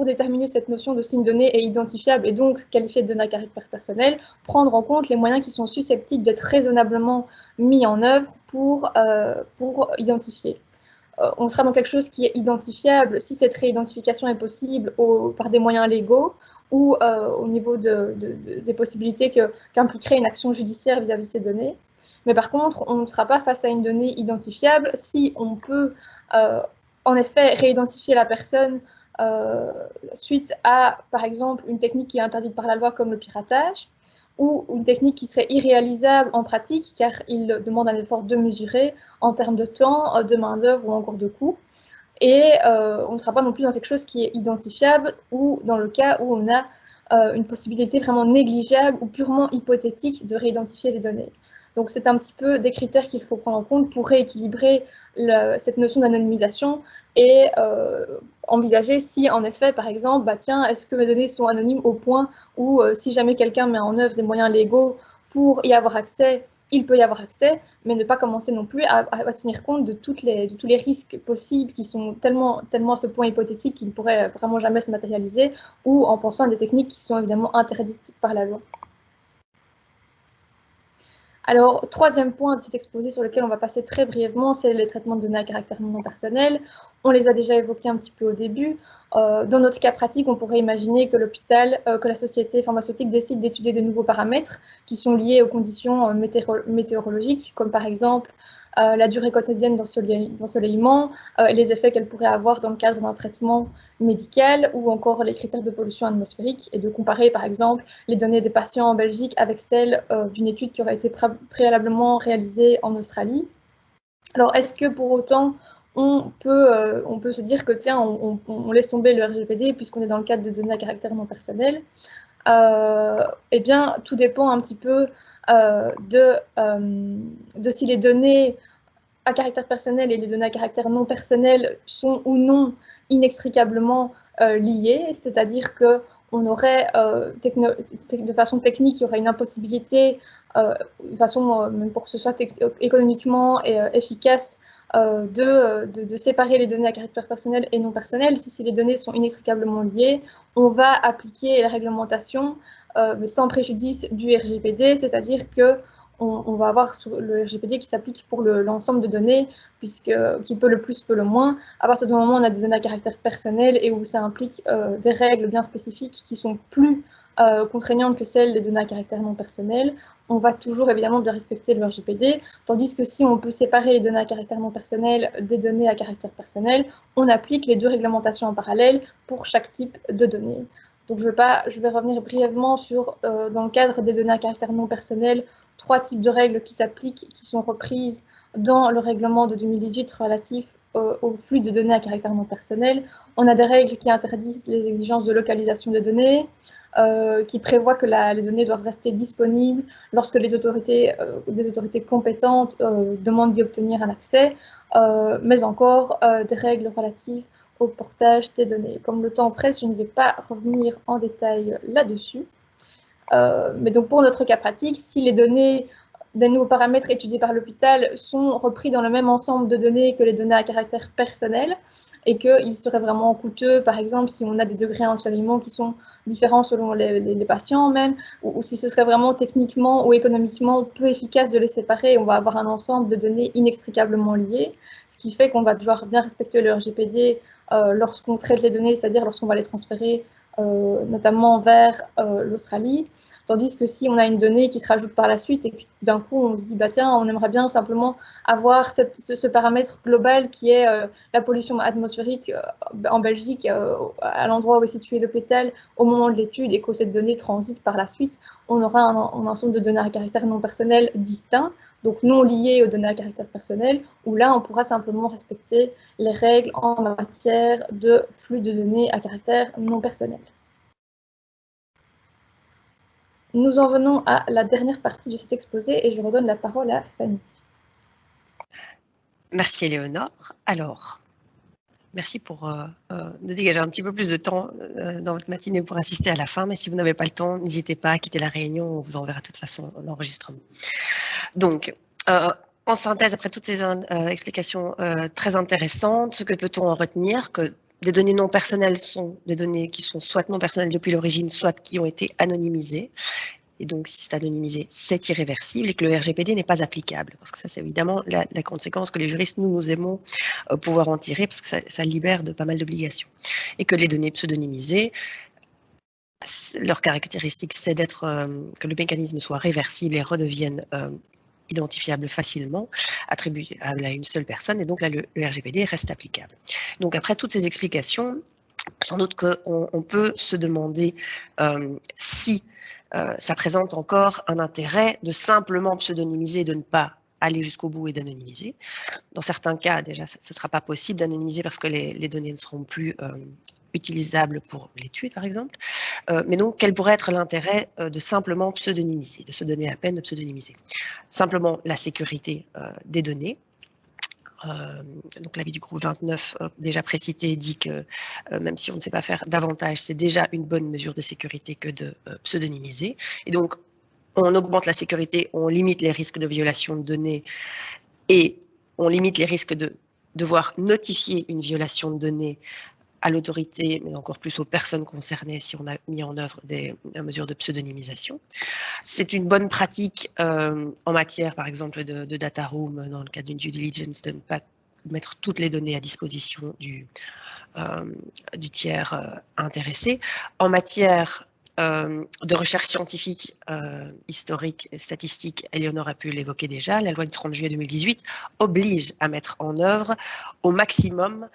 déterminer cette notion de si une donnée est identifiable et donc qualifiée de donnée à caractère personnel, prendre en compte les moyens qui sont susceptibles d'être raisonnablement mis en œuvre pour identifier. On sera dans quelque chose qui est identifiable si cette réidentification est possible par des moyens légaux ou au niveau des possibilités qu'impliquerait une action judiciaire vis-à-vis de ces données. Mais par contre, on ne sera pas face à une donnée identifiable si on peut en effet réidentifier la personne suite à, par exemple, une technique qui est interdite par la loi comme le piratage, ou une technique qui serait irréalisable en pratique, car il demande un effort de mesurer en termes de temps, de main-d'œuvre ou encore de coût. Et on ne sera pas non plus dans quelque chose qui est identifiable ou dans le cas où on a une possibilité vraiment négligeable ou purement hypothétique de réidentifier les données. Donc c'est un petit peu des critères qu'il faut prendre en compte pour rééquilibrer cette notion d'anonymisation et envisager si en effet, par exemple, tiens, est-ce que mes données sont anonymes au point où si jamais quelqu'un met en œuvre des moyens légaux pour y avoir accès, il peut y avoir accès, mais ne pas commencer non plus à tenir compte de tous les risques possibles qui sont tellement à ce point hypothétiques qu'ils ne pourraient vraiment jamais se matérialiser, ou en pensant à des techniques qui sont évidemment interdites par la loi. Alors, troisième point de cet exposé sur lequel on va passer très brièvement, c'est les traitements de données à caractère non personnel. On les a déjà évoqués un petit peu au début. Dans notre cas pratique, on pourrait imaginer que l'hôpital, que la société pharmaceutique décide d'étudier de nouveaux paramètres qui sont liés aux conditions météorologiques, comme par exemple la durée quotidienne d'ensoleillement, les effets qu'elle pourrait avoir dans le cadre d'un traitement médical ou encore les critères de pollution atmosphérique et de comparer par exemple les données des patients en Belgique avec celles d'une étude qui aurait été préalablement réalisée en Australie. Alors, est-ce que pour autant, on peut se dire que, tiens, on laisse tomber le RGPD puisqu'on est dans le cadre de données à caractère non personnel? Eh bien, tout dépend un petit peu de si les données à caractère personnel et les données à caractère non personnel sont ou non inextricablement liées, c'est-à-dire qu'on aurait, de façon technique, il y aurait une impossibilité, de façon, même pour que ce soit économiquement efficace, de séparer les données à caractère personnel et non personnel. Si les données sont inextricablement liées, on va appliquer la réglementation sans préjudice du RGPD, c'est-à-dire que on va avoir le RGPD qui s'applique pour l'ensemble de données, qui peut le plus, peut le moins. À partir du moment où on a des données à caractère personnel et où ça implique des règles bien spécifiques qui sont plus contraignantes que celles des données à caractère non personnel, on va toujours évidemment bien respecter le RGPD, tandis que si on peut séparer les données à caractère non personnel des données à caractère personnel, on applique les deux réglementations en parallèle pour chaque type de données. Donc je vais revenir brièvement sur, dans le cadre des données à caractère non personnel, 3 types de règles qui s'appliquent, qui sont reprises dans le règlement de 2018 relatif au flux de données à caractère non personnel. On a des règles qui interdisent les exigences de localisation des données, qui prévoient que les données doivent rester disponibles lorsque des autorités compétentes demandent d'y obtenir un accès, mais encore des règles relatives au portage des données. Comme le temps presse, je ne vais pas revenir en détail là-dessus. Mais donc pour notre cas pratique, si les données des nouveaux paramètres étudiés par l'hôpital sont repris dans le même ensemble de données que les données à caractère personnel, et qu'il serait vraiment coûteux, par exemple, si on a des degrés d'ensoleillement qui sont différents selon les patients même, ou si ce serait vraiment techniquement ou économiquement peu efficace de les séparer, on va avoir un ensemble de données inextricablement liées, ce qui fait qu'on va devoir bien respecter le RGPD lorsqu'on traite les données, c'est-à-dire lorsqu'on va les transférer notamment vers l'Australie. Tandis que si on a une donnée qui se rajoute par la suite et que d'un coup on se dit bah tiens, on aimerait bien simplement avoir ce paramètre global qui est la pollution atmosphérique en Belgique, à l'endroit où est situé l'hôpital au moment de l'étude, et que cette donnée transite par la suite, on aura un ensemble de données à caractère non personnel distincts, donc non liées aux données à caractère personnel, où là on pourra simplement respecter les règles en matière de flux de données à caractère non personnel. Nous en venons à la dernière partie de cet exposé et je redonne la parole à Fanny. Merci Éléonore. Alors, merci pour de dégager un petit peu plus de temps dans votre matinée pour assister à la fin, mais si vous n'avez pas le temps, n'hésitez pas à quitter la réunion, on vous enverra de toute façon l'enregistrement. Donc, en synthèse, après toutes ces explications très intéressantes, que peut-on en retenir? Que des données non personnelles sont des données qui sont soit non personnelles depuis l'origine, soit qui ont été anonymisées. Et donc, si c'est anonymisé, c'est irréversible et que le RGPD n'est pas applicable. Parce que ça, c'est évidemment la conséquence que les juristes, nous aimons pouvoir en tirer, parce que ça libère de pas mal d'obligations. Et que les données pseudonymisées, leur caractéristique, c'est que le mécanisme soit réversible et redevienne identifiable facilement, attribuable à une seule personne, et donc là, le RGPD reste applicable. Donc, après toutes ces explications, sans doute qu'on peut se demander si ça présente encore un intérêt de simplement pseudonymiser, de ne pas aller jusqu'au bout et d'anonymiser. Dans certains cas, déjà, ce ne sera pas possible d'anonymiser parce que les données ne seront plus utilisables pour les tuer, par exemple. Mais donc, quel pourrait être l'intérêt de simplement pseudonymiser, de se donner la peine de pseudonymiser? Simplement la sécurité des données. Donc l'avis du groupe 29 déjà précité dit que même si on ne sait pas faire davantage, c'est déjà une bonne mesure de sécurité que de pseudonymiser. Et donc on augmente la sécurité, on limite les risques de violation de données et on limite les risques de devoir notifier une violation de données à l'autorité, mais encore plus aux personnes concernées si on a mis en œuvre des mesures de pseudonymisation. C'est une bonne pratique en matière, par exemple, de data room, dans le cadre d'une due diligence, de ne pas mettre toutes les données à disposition du tiers intéressé. En matière de recherche scientifique, historique et statistique, Éléonore a pu l'évoquer déjà, la loi du 30 juillet 2018 oblige à mettre en œuvre au maximum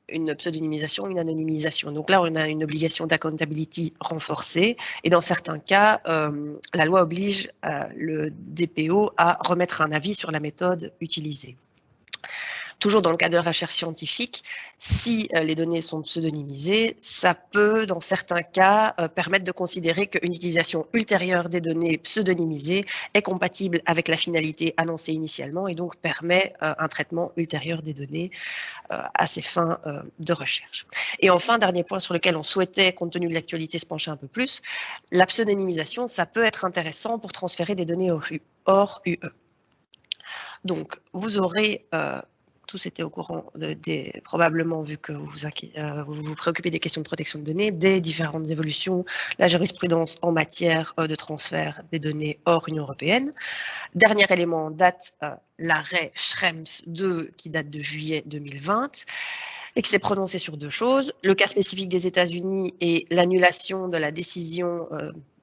une pseudonymisation, une anonymisation. Donc là, on a une obligation d'accountability renforcée et dans certains cas, la loi oblige le DPO à remettre un avis sur la méthode utilisée. Toujours dans le cadre de la recherche scientifique, si les données sont pseudonymisées, ça peut, dans certains cas, permettre de considérer qu'une utilisation ultérieure des données pseudonymisées est compatible avec la finalité annoncée initialement et donc permet un traitement ultérieur des données à ces fins de recherche. Et enfin, dernier point sur lequel on souhaitait, compte tenu de l'actualité, se pencher un peu plus, la pseudonymisation, ça peut être intéressant pour transférer des données hors UE. Donc, vous aurez tous étaient au courant probablement, vu que vous vous préoccupez des questions de protection de données, des différentes évolutions, la jurisprudence en matière de transfert des données hors Union européenne. Dernier élément en date, l'arrêt Schrems 2 qui date de juillet 2020 et qui s'est prononcé sur deux choses, le cas spécifique des États-Unis et l'annulation de la décision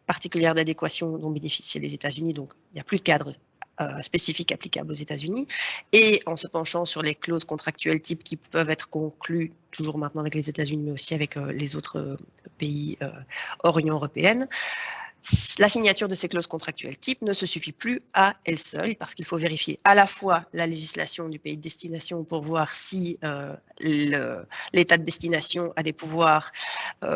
particulière d'adéquation dont bénéficiaient les États-Unis, donc il n'y a plus de cadre spécifiques applicables aux États-Unis, et en se penchant sur les clauses contractuelles types qui peuvent être conclues toujours maintenant avec les États-Unis, mais aussi avec les autres pays hors Union européenne. La signature de ces clauses contractuelles types ne se suffit plus à elle seule parce qu'il faut vérifier à la fois la législation du pays de destination pour voir si l'État de destination a des pouvoirs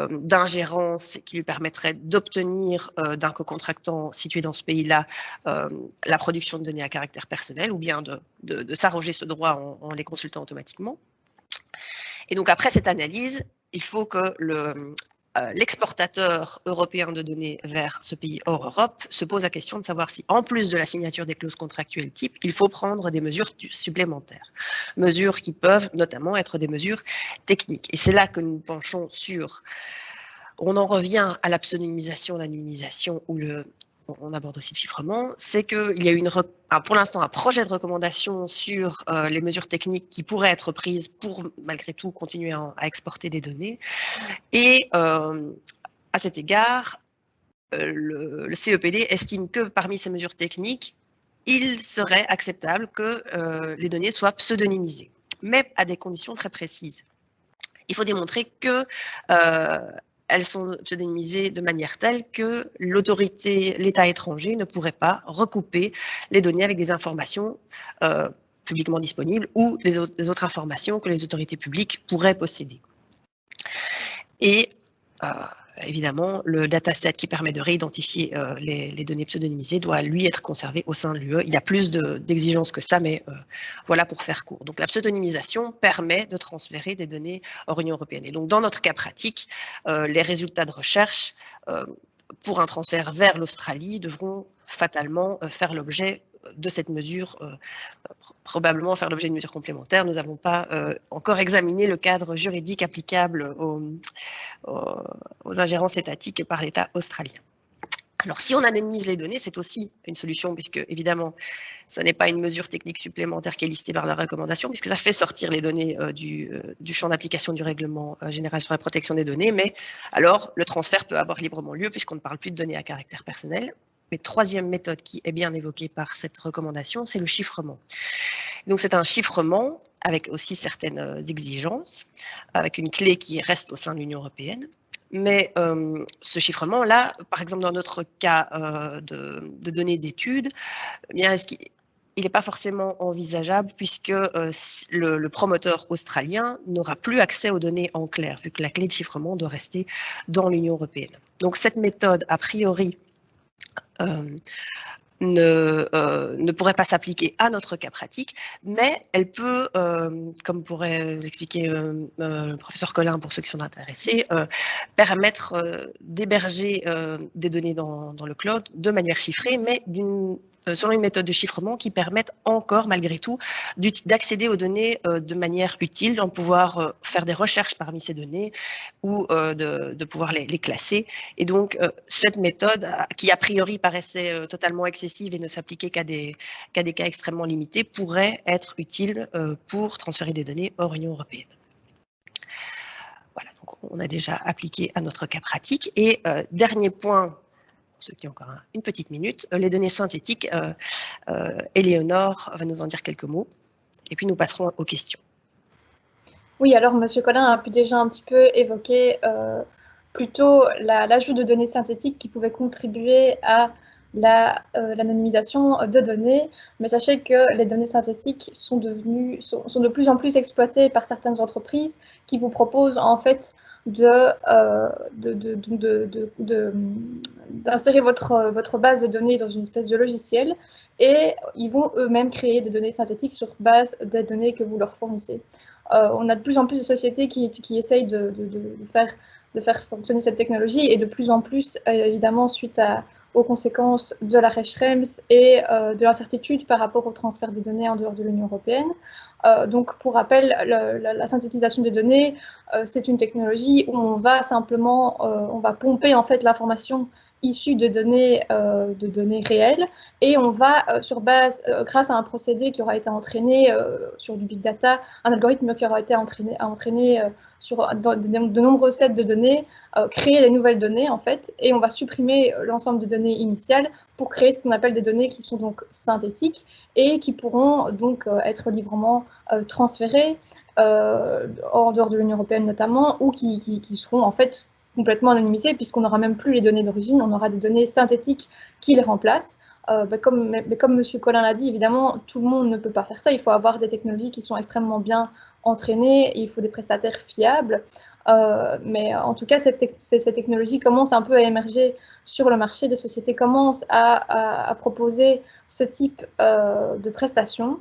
d'ingérence qui lui permettraient d'obtenir d'un co-contractant situé dans ce pays-là la production de données à caractère personnel ou bien de s'arroger ce droit en les consultant automatiquement. Et donc après cette analyse, il faut que l'exportateur européen de données vers ce pays hors Europe se pose la question de savoir si, en plus de la signature des clauses contractuelles type, il faut prendre des mesures supplémentaires. Mesures qui peuvent notamment être des mesures techniques. Et c'est là que nous penchons sur, on en revient à la pseudonymisation, l'anonymisation ou on aborde aussi le chiffrement, c'est qu'il y a pour l'instant un projet de recommandation sur les mesures techniques qui pourraient être prises pour, malgré tout, continuer à exporter des données. Et à cet égard, le CEPD estime que parmi ces mesures techniques, il serait acceptable que les données soient pseudonymisées, mais à des conditions très précises. Il faut démontrer que elles sont pseudonymisées de manière telle que l'État étranger ne pourrait pas recouper les données avec des informations publiquement disponibles ou des autres informations que les autorités publiques pourraient posséder. Et évidemment, le dataset qui permet de réidentifier les données pseudonymisées doit, lui, être conservé au sein de l'UE. Il y a plus d'exigences que ça, mais voilà pour faire court. Donc, la pseudonymisation permet de transférer des données hors Union européenne. Et donc, dans notre cas pratique, les résultats de recherche pour un transfert vers l'Australie devront fatalement faire l'objet de cette mesure, probablement faire l'objet d'une mesure complémentaire. Nous n'avons pas encore examiné le cadre juridique applicable aux ingérences étatiques par l'État australien. Alors, si on anonymise les données, c'est aussi une solution, puisque, évidemment, ce n'est pas une mesure technique supplémentaire qui est listée par la recommandation, puisque ça fait sortir les données du champ d'application du règlement général sur la protection des données, mais alors, le transfert peut avoir librement lieu, puisqu'on ne parle plus de données à caractère personnel. Mais troisième méthode qui est bien évoquée par cette recommandation, c'est le chiffrement. Donc, c'est un chiffrement avec aussi certaines exigences, avec une clé qui reste au sein de l'Union européenne. Mais ce chiffrement-là, par exemple, dans notre cas de données d'études, eh bien, il n'est pas forcément envisageable puisque le promoteur australien n'aura plus accès aux données en clair, vu que la clé de chiffrement doit rester dans l'Union européenne. Donc, cette méthode, a priori, ne pourrait pas s'appliquer à notre cas pratique, mais elle peut, comme pourrait l'expliquer le professeur Collin pour ceux qui sont intéressés, permettre d'héberger des données dans le cloud de manière chiffrée, mais selon une méthode de chiffrement qui permette encore, malgré tout, d'accéder aux données de manière utile, d'en pouvoir faire des recherches parmi ces données ou de pouvoir les classer. Et donc, cette méthode, qui a priori paraissait totalement excessive et ne s'appliquait qu'à des cas extrêmement limités, pourrait être utile pour transférer des données hors Union européenne. Voilà, on a déjà appliqué à notre cas pratique. Et dernier point, pour ceux qui ont encore une petite minute, les données synthétiques. Éléonore va nous en dire quelques mots, et puis nous passerons aux questions. Oui, alors M. Collin a pu déjà un petit peu évoquer plutôt l'ajout de données synthétiques qui pouvaient contribuer à l'anonymisation de données, mais sachez que les données synthétiques sont de plus en plus exploitées par certaines entreprises qui vous proposent en fait d'insérer votre base de données dans une espèce de logiciel, et ils vont eux-mêmes créer des données synthétiques sur base des données que vous leur fournissez. On a de plus en plus de sociétés qui essayent de faire fonctionner cette technologie, et de plus en plus, évidemment, suite aux conséquences de l'arrêt Schrems et de l'incertitude par rapport au transfert de données en dehors de l'Union européenne. Donc, pour rappel, la synthétisation des données, c'est une technologie où on va simplement on va pomper en fait l'information issue de données réelles, et on va sur base, grâce à un procédé qui aura été entraîné sur du big data, un algorithme qui aura été entraîné sur de nombreux sets de données, créer des nouvelles données en fait, et on va supprimer l'ensemble de données initiales pour créer ce qu'on appelle des données qui sont donc synthétiques et qui pourront donc être librement transférées en dehors de l'Union européenne notamment, ou qui seront en fait complètement anonymisées, puisqu'on n'aura même plus les données d'origine, on aura des données synthétiques qui les remplacent. Comme M. Collin l'a dit, évidemment, tout le monde ne peut pas faire ça. Il faut avoir des technologies qui sont extrêmement bien entraînées, et il faut des prestataires fiables. Mais en tout cas, ces technologies commencent un peu à émerger sur le marché. Des sociétés commencent à proposer ce type de prestations.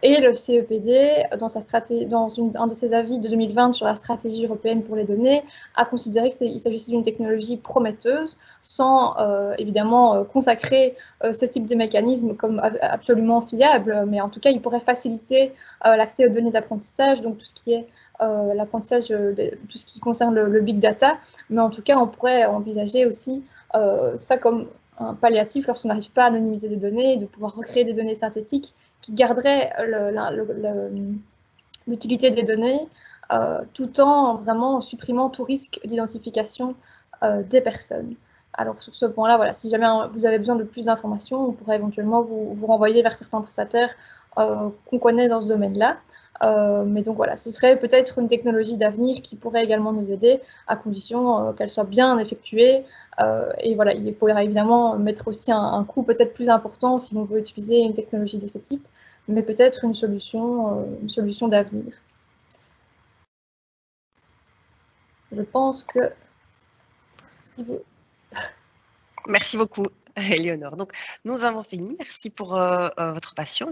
Et le CEPD, dans un de ses avis de 2020 sur la stratégie européenne pour les données, a considéré qu'il s'agissait d'une technologie prometteuse, sans évidemment consacrer ce type de mécanisme comme absolument fiable, mais en tout cas, il pourrait faciliter l'accès aux données d'apprentissage, donc tout ce qui est l'apprentissage, tout ce qui concerne le big data, mais en tout cas, on pourrait envisager aussi ça comme un palliatif lorsqu'on n'arrive pas à anonymiser des données, de pouvoir recréer des données synthétiques qui garderaient l'utilité des données, tout en vraiment supprimant tout risque d'identification des personnes. Alors sur ce point-là, voilà, si jamais vous avez besoin de plus d'informations, on pourrait éventuellement vous renvoyer vers certains prestataires qu'on connaît dans ce domaine-là. Mais donc voilà, ce serait peut-être une technologie d'avenir qui pourrait également nous aider, à condition qu'elle soit bien effectuée. Et voilà, il faudra évidemment mettre aussi un coût peut-être plus important si l'on veut utiliser une technologie de ce type, mais peut-être une solution d'avenir. Je pense que... Merci beaucoup, Éléonore. Donc, nous avons fini. Merci pour votre patience.